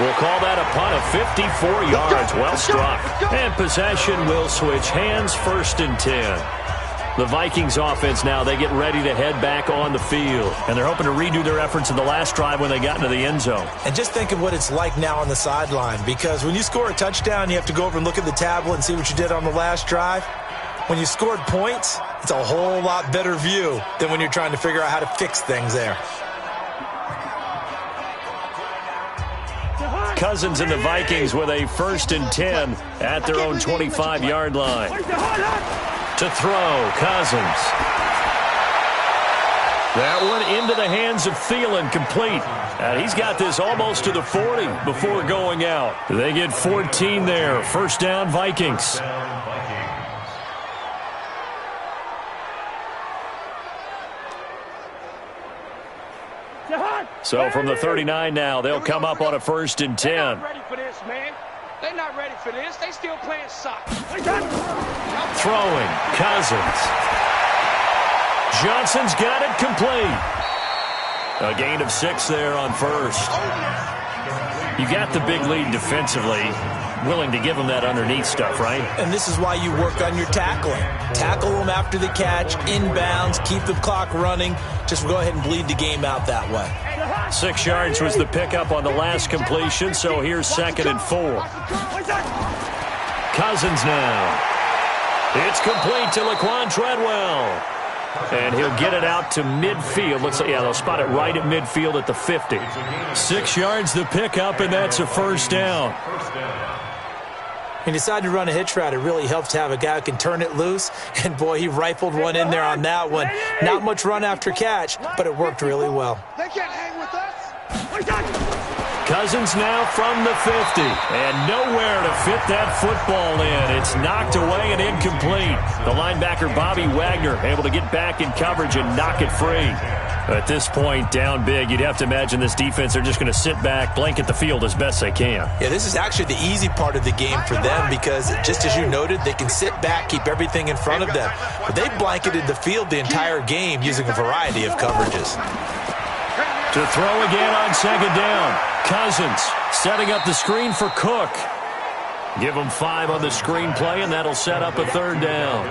We'll call that a punt of 54 yards. Well struck. And possession will switch hands, 1st and 10. The Vikings offense now, they get ready to head back on the field. And they're hoping to redo their efforts in the last drive when they got into the end zone. And just think of what it's like now on the sideline, because when you score a touchdown, you have to go over and look at the tablet and see what you did on the last drive. When you scored points, it's a whole lot better view than when you're trying to figure out how to fix things there. Cousins and the Vikings with a 1st and 10 at their own 25-yard line. To throw, Cousins. That one into the hands of Thielen, complete. And he's got this almost to the 40 before going out. They get 14 there. 1st down, Vikings. So from the 39 now, they'll come up on a 1st and 10. They're not ready for this, man. They're not ready for this. They still playing soccer. Throwing, Cousins. Johnson's got it complete. A gain of 6 there on 1st. You got the big lead defensively. Willing to give them that underneath stuff, right? And this is why you work on your tackling. Tackle them after the catch, inbounds, keep the clock running. Just go ahead and bleed the game out that way. 6 yards was the pickup on the last completion, so here's 2nd and 4. Cousins now. It's complete to Laquan Treadwell. And he'll get it out to midfield. Looks like, yeah, they'll spot it right at midfield at the 50. 6 yards the pickup, and that's a first down. He decided to run a hitch route. It really helps to have a guy who can turn it loose. And, boy, he rifled one in there on that one. Not much run after catch, but it worked really well. They can't hang with us. Cousins now from the 50. And nowhere to fit that football in. It's knocked away and incomplete. The linebacker, Bobby Wagner, able to get back in coverage and knock it free. At this point, down big, you'd have to imagine this defense are just going to sit back, blanket the field as best they can. Yeah, this is actually the easy part of the game for them because, just as you noted, they can sit back, keep everything in front of them. But they blanketed the field the entire game using a variety of coverages. To throw again on second down. Cousins setting up the screen for Cook. Give him 5 on the screen play, and that'll set up a third down.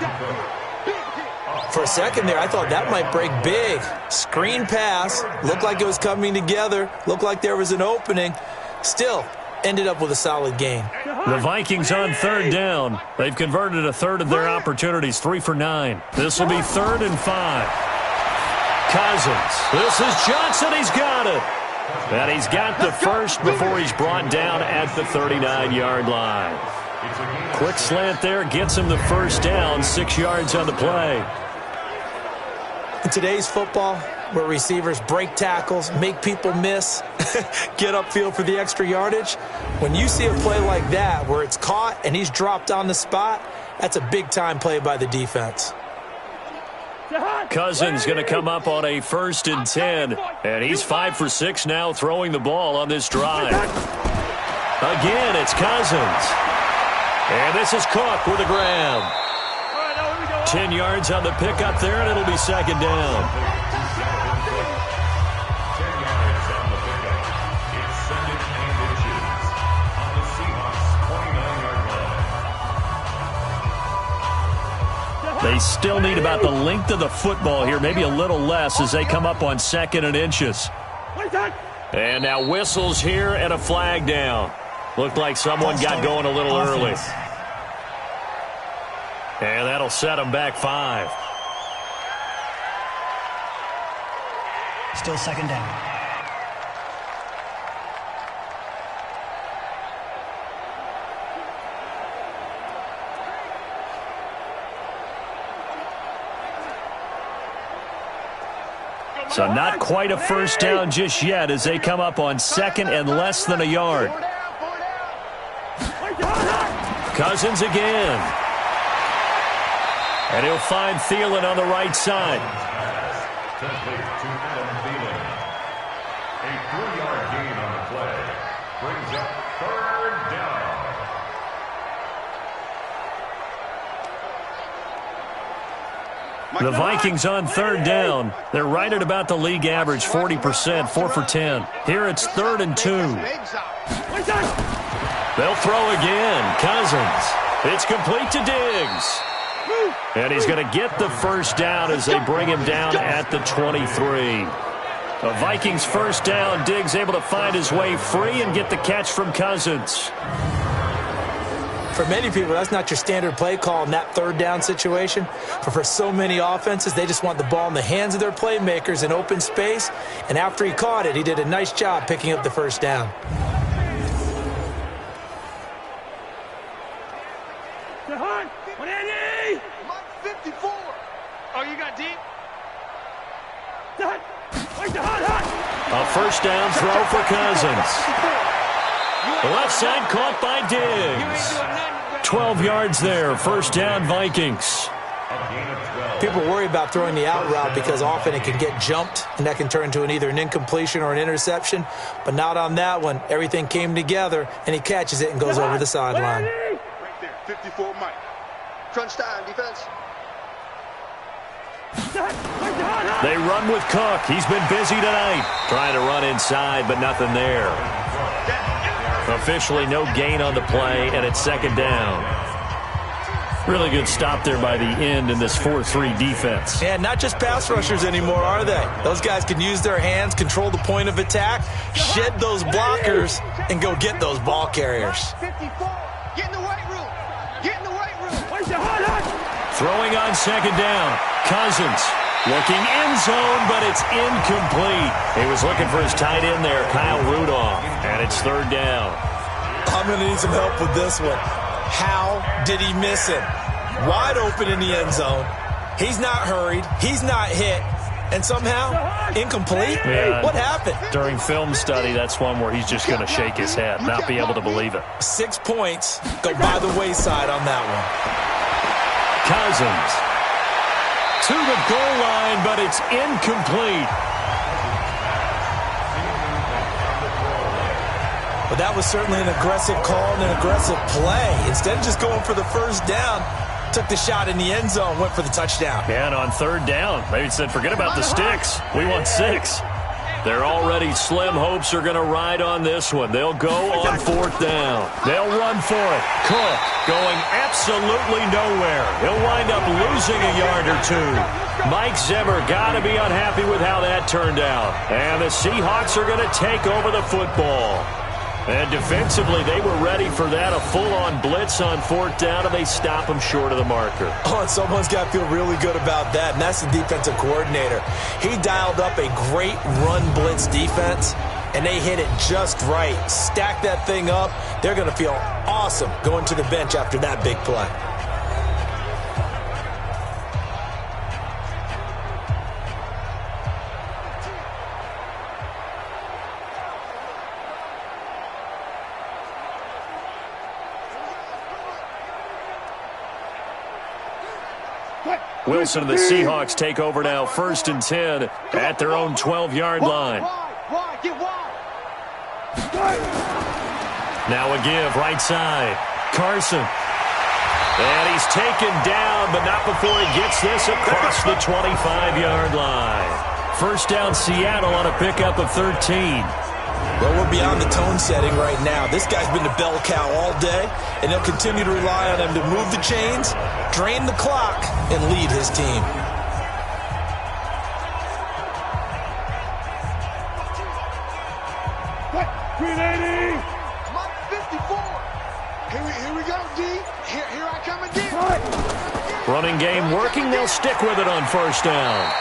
For a second there, I thought that might break big. Screen pass. Looked like it was coming together. Looked like there was an opening. Still, ended up with a solid gain. The Vikings on third down. They've converted a third of their opportunities, 3 for 9. This will be 3rd and 5. Cousins. This is Johnson. He's got it. And he's got the first before he's brought down at the 39-yard line. Quick slant there gets him the first down, 6 yards on the play. In today's football, where receivers break tackles, make people miss, get upfield for the extra yardage, when you see a play like that where it's caught and he's dropped on the spot, that's a big-time play by the defense. Cousins going to come up on a 1st and 10, and he's 5 for 6 now throwing the ball on this drive. Again, it's Cousins. And this is Cook with a grab. 10 yards on the pickup there, and it'll be 2nd down. 10 yards on the pickup. It's 2nd and inches on the Seahawks 29-yard line. They still need about the length of the football here, maybe a little less as they come up on 2nd and inches. And now whistles here and a flag down. Looked like someone got going a little early. And that'll set them back 5. Still 2nd down. So not quite a first down just yet as they come up on 2nd and less than a yard. Cousins again. And he'll find Thielen on the right side. Complete to Adam Thielen. A 3-yard gain on the play. Brings up 3rd down. The Vikings on 3rd down. They're right at about the league average, 40%, 4 for 10. Here it's 3rd and 2. They'll throw again. Cousins. It's complete to Diggs. And he's going to get the first down as they bring him down at the 23. The Vikings first down. Diggs able to find his way free and get the catch from Cousins. For many people, that's not your standard play call in that 3rd down situation. But for so many offenses, they just want the ball in the hands of their playmakers in open space. And after he caught it, he did a nice job picking up the first down. A first down throw for Cousins. The left side caught by Diggs. 12 yards there. First down, Vikings. People worry about throwing the out route because often it can get jumped, and that can turn into either an incompletion or an interception. But not on that one. Everything came together, and he catches it and goes over the sideline. Right there, 54 Mike. Crunch time, defense. They run with Cook. He's been busy tonight. Trying to run inside, but nothing there. Officially no gain on the play, and it's 2nd down. Really good stop there by the end in this 4-3 defense. And not just pass rushers anymore, are they? Those guys can use their hands, control the point of attack, shed those blockers, and go get those ball carriers. 54. Get in the weight room. Get in the weight room. Throwing on 2nd down. Cousins Looking end zone, but it's incomplete. He was looking for his tight end there, Kyle Rudolph, and it's third down. I'm going to need some help with this one. How did he miss him? Wide open in the end zone. He's not hurried. He's not hit. And somehow, incomplete? Yeah. What happened? During film study, that's one where he's just going to shake his head, not be able to believe it. 6 points go by the wayside on that one. Cousins to the goal line, but it's incomplete. But that was certainly an aggressive call and an aggressive play. Instead of just going for the first down, took the shot in the end zone, went for the touchdown. And on third down, they said, forget about the sticks. We want 6. Their already slim hopes are going to ride on this one. They'll go on fourth down. They'll run for it. Cook going absolutely nowhere. He'll wind up losing a yard or 2. Mike Zimmer got to be unhappy with how that turned out. And the Seahawks are going to take over the football. And defensively, they were ready for that, a full-on blitz on fourth down, and they stop them short of the marker. Oh, and someone's got to feel really good about that, and that's the defensive coordinator. He dialed up a great run blitz defense, and they hit it just right. Stack that thing up. They're going to feel awesome going to the bench after that big play. Wilson and the Seahawks take over now, 1st and 10 at their own 12-yard line. Now a give, right side. Carson. And he's taken down, but not before he gets this across the 25-yard line. First down, Seattle on a pickup of 13. Well, we're beyond the tone setting right now. This guy's been the bell cow all day, and they'll continue to rely on him to move the chains, drain the clock, and lead his team. Here we go, D. Here I come again. Running game working. They'll stick with it on first down.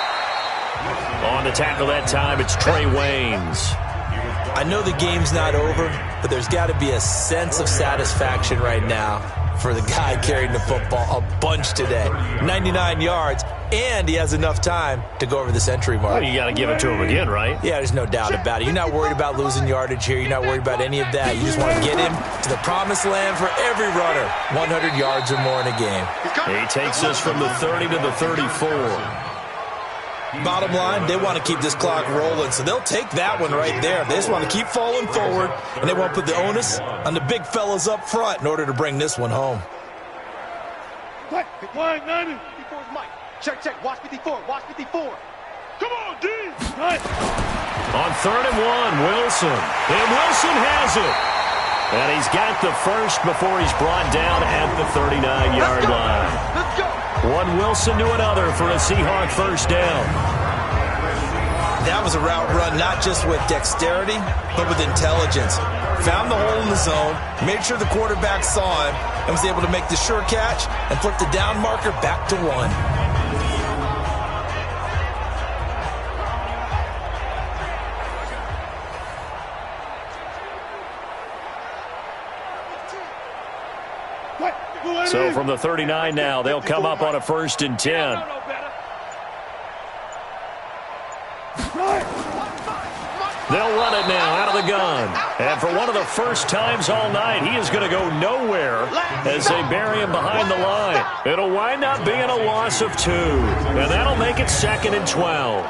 On the tackle that time, it's Trey Waynes. I know the game's not over, but there's got to be a sense of satisfaction right now for the guy carrying the football a bunch today. 99 yards, and he has enough time to go over the century mark. Well, you got to give it to him again, right? Yeah, there's no doubt about it. You're not worried about losing yardage here. You're not worried about any of that. You just want to get him to the promised land for every runner. 100 yards or more in a game. He takes us from the 30 to the 34. Bottom line, they want to keep this clock rolling, so they'll take that one right there. They just want to keep falling forward, and they want to put the onus on the big fellas up front in order to bring this one home. Flying 90. 54's Mike. Check. Watch 54. Watch 54. Come on, D. On 3rd and 1, Wilson. And Wilson has it. And he's got the first before he's brought down at the 39-yard line. Let's go. One Wilson to another for a Seahawk first down. That was a route run not just with dexterity, but with intelligence. Found the hole in the zone, made sure the quarterback saw him, and was able to make the sure catch and flip the down marker back to 1. So from the 39 now, they'll come up on a 1st and 10. They'll run it now out of the gun. And for one of the first times all night, he is going to go nowhere as they bury him behind the line. It'll wind up being a loss of 2. And that'll make it 2nd and 12.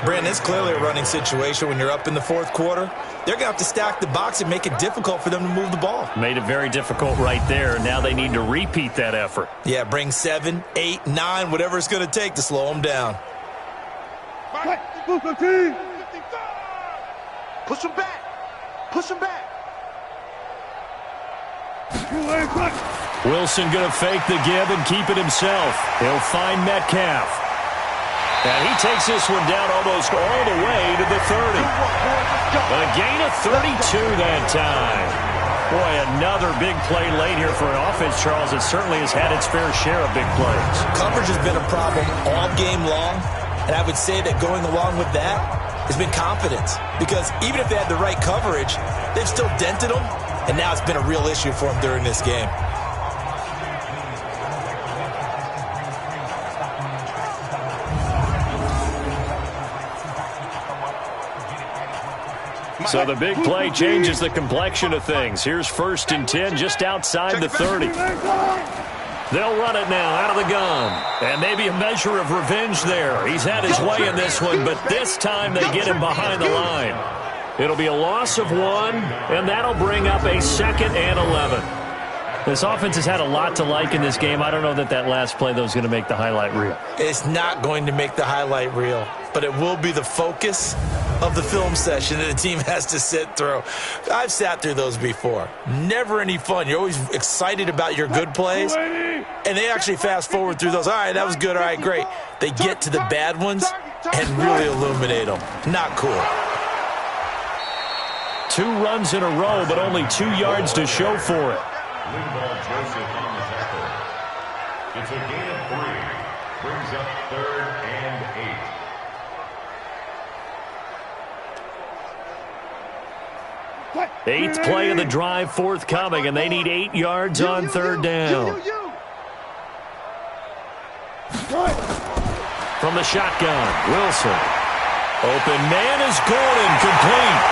Brandon, it's clearly a running situation when you're up in the 4th quarter. They're going to have to stack the box and make it difficult for them to move the ball. Made it very difficult right there. Now they need to repeat that effort. Yeah, bring 7, 8, 9, whatever it's going to take to slow them down. Push him back. Push him back. Wilson going to fake the give and keep it himself. He'll find Metcalf. And he takes this one down almost all the way to the 30. A gain of 32 that time. Boy, another big play late here for an offense, Charles. It certainly has had its fair share of big plays. Coverage has been a problem all game long. And I would say that going along with that has been confidence. Because even if they had the right coverage, they've still dented them. And now it's been a real issue for them during this game. So the big play changes the complexion of things. Here's 1st and 10 just outside the 30. They'll run it now out of the gun. And maybe a measure of revenge there. He's had his way in this one, but this time they get him behind the line. It'll be a loss of 1, and that'll bring up a 2nd and 11. This offense has had a lot to like in this game. I don't know that that last play, though, is going to make the highlight reel. It's not going to make the highlight reel, but it will be the focus of the film session that the team has to sit through. I've sat through those before. Never any fun. You're always excited about your good plays, and they actually fast forward through those. All right, that was good. All right, great. They get to the bad ones and really illuminate them. Not cool. 2 runs in a row, but only 2 yards to show for it. Joseph on the tackle. It's a gain of 3. Brings up 3rd and 8. 8th play of the drive forthcoming, and they need 8 yards on 3rd down. From the shotgun, Wilson. Open man is Gordon, complete.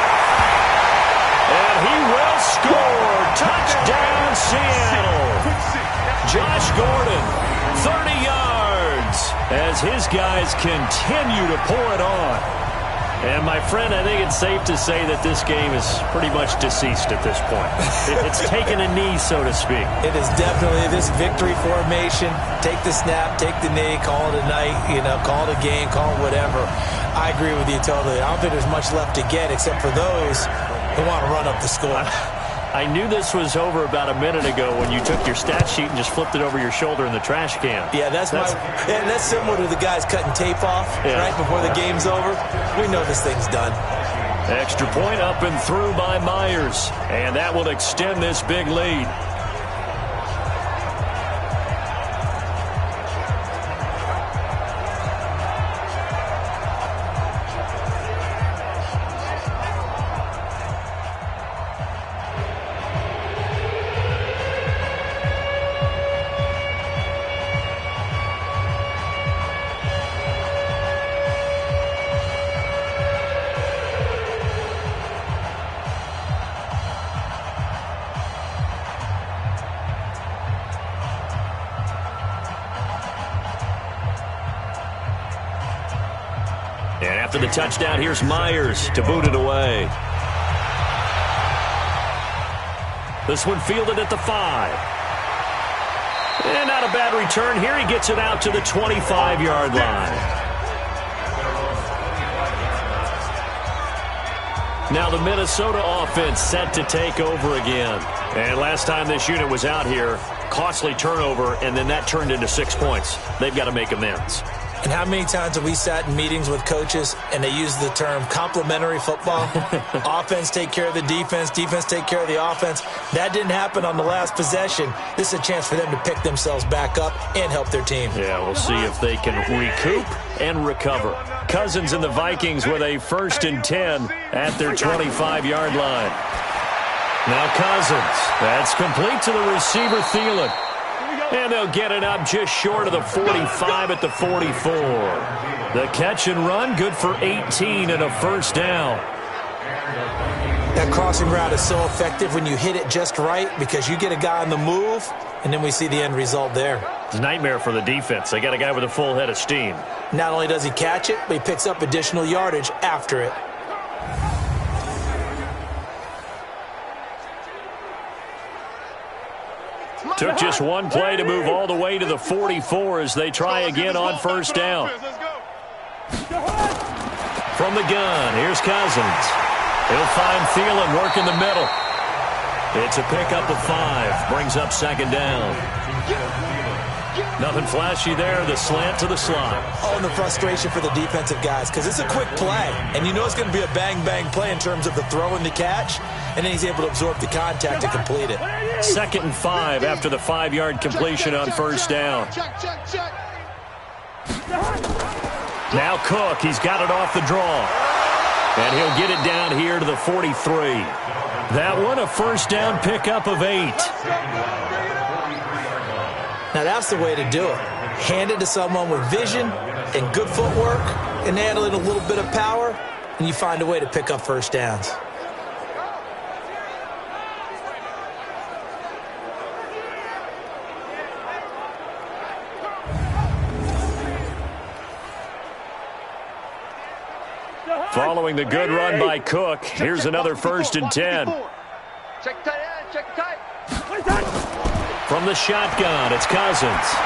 And he will score. Touchdown, Seattle. Josh Gordon, 30 yards, as his guys continue to pour it on. And, my friend, I think it's safe to say that this game is pretty much deceased at this point. It's taken a knee, so to speak. It is definitely this victory formation. Take the snap, take the knee, call it a night, call it a game, call it whatever. I agree with you totally. I don't think there's much left to get except for those who want to run up the score. I knew this was over about a minute ago when you took your stat sheet and just flipped it over your shoulder in the trash can. Yeah, that's similar to the guys cutting tape off right before the game's over. We know this thing's done. Extra point up and through by Myers, and that will extend this big lead. And after the touchdown, here's Myers to boot it away. This one fielded at the 5. And not a bad return here. He gets it out to the 25-yard line. Now the Minnesota offense set to take over again. And last time this unit was out here, costly turnover, and then that turned into 6 points. They've got to make amends. And how many times have we sat in meetings with coaches and they use the term complementary football? Offense take care of the defense, defense take care of the offense. That didn't happen on the last possession. This is a chance for them to pick themselves back up and help their team. Yeah, we'll see if they can recoup and recover. Cousins and the Vikings with a 1st and 10 at their 25-yard line. Now Cousins. That's complete to the receiver, Thielen. And they'll get it up just short of the 45 at the 44. The catch and run, good for 18 and a 1st down. That crossing route is so effective when you hit it just right because you get a guy on the move, and then we see the end result there. It's a nightmare for the defense. They got a guy with a full head of steam. Not only does he catch it, but he picks up additional yardage after it. Took just one play to move all the way to the 44 as they try again on 1st down. From the gun, here's Cousins. He'll find Thielen working the middle. It's a pickup of 5. Brings up 2nd down. Nothing flashy there. The slant to the slot. Oh, and the frustration for the defensive guys because it's a quick play. And you know it's going to be a bang-bang play in terms of the throw and the catch. And then he's able to absorb the contact to complete it. 2nd and 5 after the 5-yard completion on 1st down. Now Cook, he's got it off the draw. And he'll get it down here to the 43. That one, a first down pickup of 8. Now that's the way to do it. Hand it to someone with vision and good footwork and add in a little bit of power, and you find a way to pick up first downs. Following the good run by Cook, here's another 1st and 10. Check tight, check tight. From the shotgun, it's Cousins.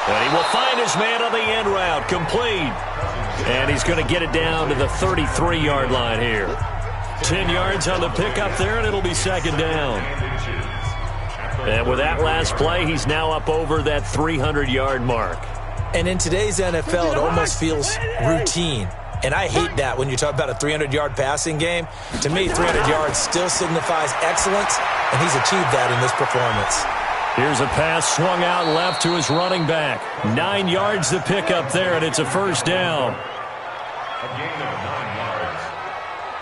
And he will find his man on the end route, complete. And he's going to get it down to the 33-yard line here. 10 yards on the pickup there, and it'll be 2nd down. And with that last play, he's now up over that 300-yard mark. And in today's NFL, it almost feels routine. And I hate that when you talk about a 300-yard passing game. To me, 300 yards still signifies excellence, and he's achieved that in this performance. Here's a pass swung out left to his running back. 9 yards to pick up there, and it's a 1st down. A gain of 9 yards.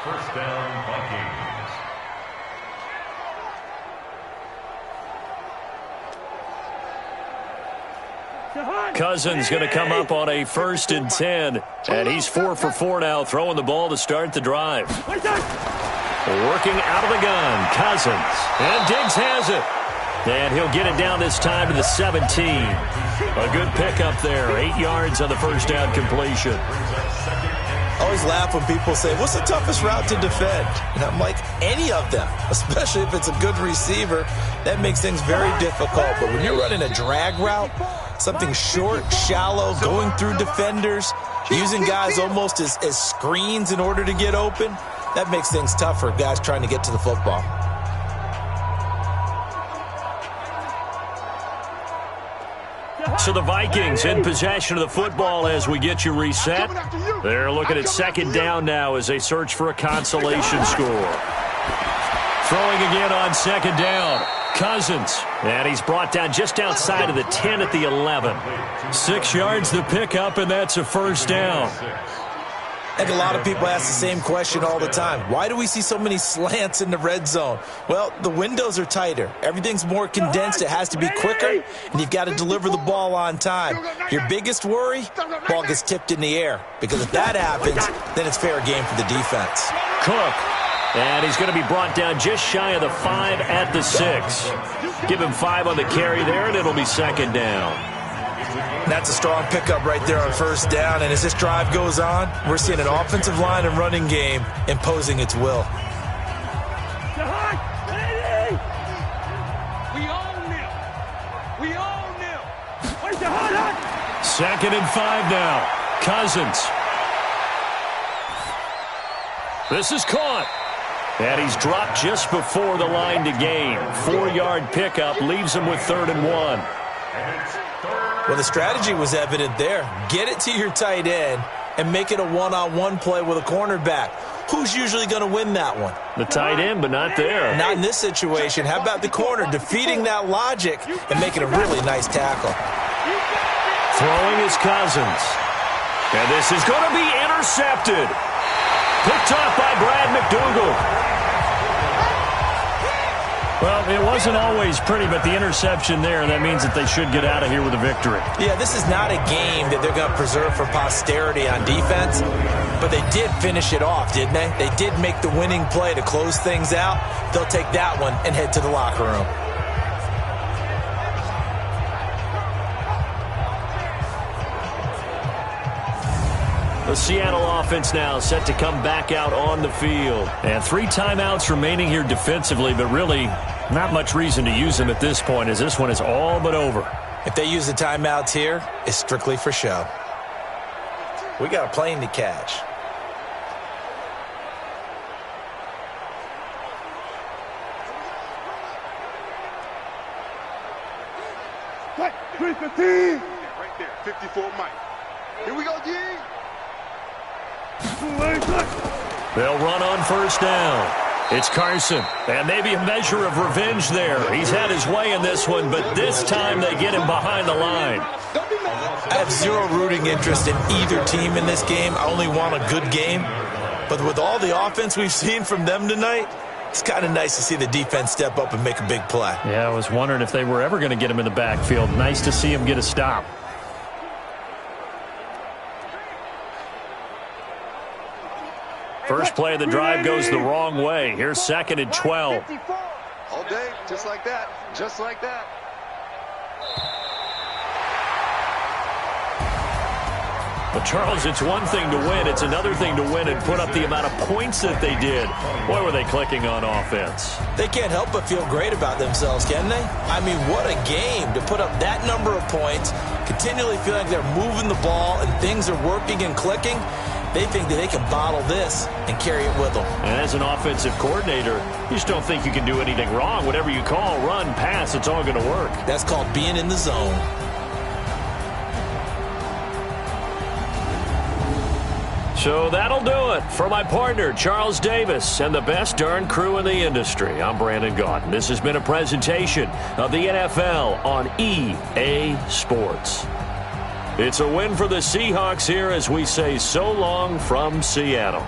1st down, Vikings. Cousins going to come up on a 1st and 10, and he's 4 for 4 now, throwing the ball to start the drive. Working out of the gun, Cousins, and Diggs has it. And he'll get it down this time to the 17. A good pickup there, 8 yards on the 1st down completion. I always laugh when people say, what's the toughest route to defend? And I'm like, any of them, especially if it's a good receiver. That makes things very difficult. But when you're running a drag route, something short, shallow, going through defenders, using guys almost as screens in order to get open, that makes things tough for guys trying to get to the football. So the Vikings in possession of the football as we get you reset. They're looking at 2nd down now as they search for a consolation score. Throwing again on 2nd down. Cousins, and he's brought down just outside of the 10 at the 11. 6 yards the pickup, and that's a 1st down. And a lot of people ask the same question all the time. Why do we see so many slants in the red zone? Well, the windows are tighter. Everything's more condensed. It has to be quicker, and you've got to deliver the ball on time. Your biggest worry, ball gets tipped in the air. Because if that happens, then it's fair game for the defense. Cook. And he's going to be brought down just shy of the 5 at the 6. Give him 5 on the carry there, and it'll be 2nd down. That's a strong pickup right there on 1st down. And as this drive goes on, we're seeing an offensive line and running game imposing its will. We own them. We own them. 2nd and 5 now. Cousins. This is caught. And he's dropped just before the line to gain. 4-yard pickup leaves him with 3rd and 1. Well, the strategy was evident there. Get it to your tight end and make it a one-on-one play with a cornerback. Who's usually going to win that one? The tight end, but not there. Not in this situation. How about the corner defeating that logic and making a really nice tackle? Throwing is Cousins. And this is going to be intercepted. Picked off by Brad McDougal. Well, it wasn't always pretty, but the interception there, that means that they should get out of here with a victory. Yeah, this is not a game that they're going to preserve for posterity on defense, but they did finish it off, didn't they? They did make the winning play to close things out. They'll take that one and head to the locker room. The Seattle offense now set to come back out on the field. And 3 timeouts remaining here defensively, but really not much reason to use them at this point as this one is all but over. If they use the timeouts here, it's strictly for show. We got a plane to catch. Right, 315. Right there, 54 Mike. Here we go, D. They'll run on 1st down. It's Carson, and maybe a measure of revenge there. He's had his way in this one, but this time they get him behind the line. I have zero rooting interest in either team in this game. I only want a good game. But with all the offense we've seen from them tonight, it's kind of nice to see the defense step up and make a big play. Yeah, I was wondering if they were ever going to get him in the backfield. Nice to see him get a stop. First play of the drive goes the wrong way. Here's 2nd and 12. All day, just like that. Just like that. But, Charles, it's one thing to win. It's another thing to win and put up the amount of points that they did. Boy, were they clicking on offense. They can't help but feel great about themselves, can they? I mean, what a game to put up that number of points, continually feel like they're moving the ball and things are working and clicking. They think that they can bottle this and carry it with them. And as an offensive coordinator, you just don't think you can do anything wrong. Whatever you call, run, pass, it's all going to work. That's called being in the zone. So that'll do it for my partner, Charles Davis, and the best darn crew in the industry. I'm Brandon Gaudin. This has been a presentation of the NFL on EA Sports. It's a win for the Seahawks here as we say so long from Seattle.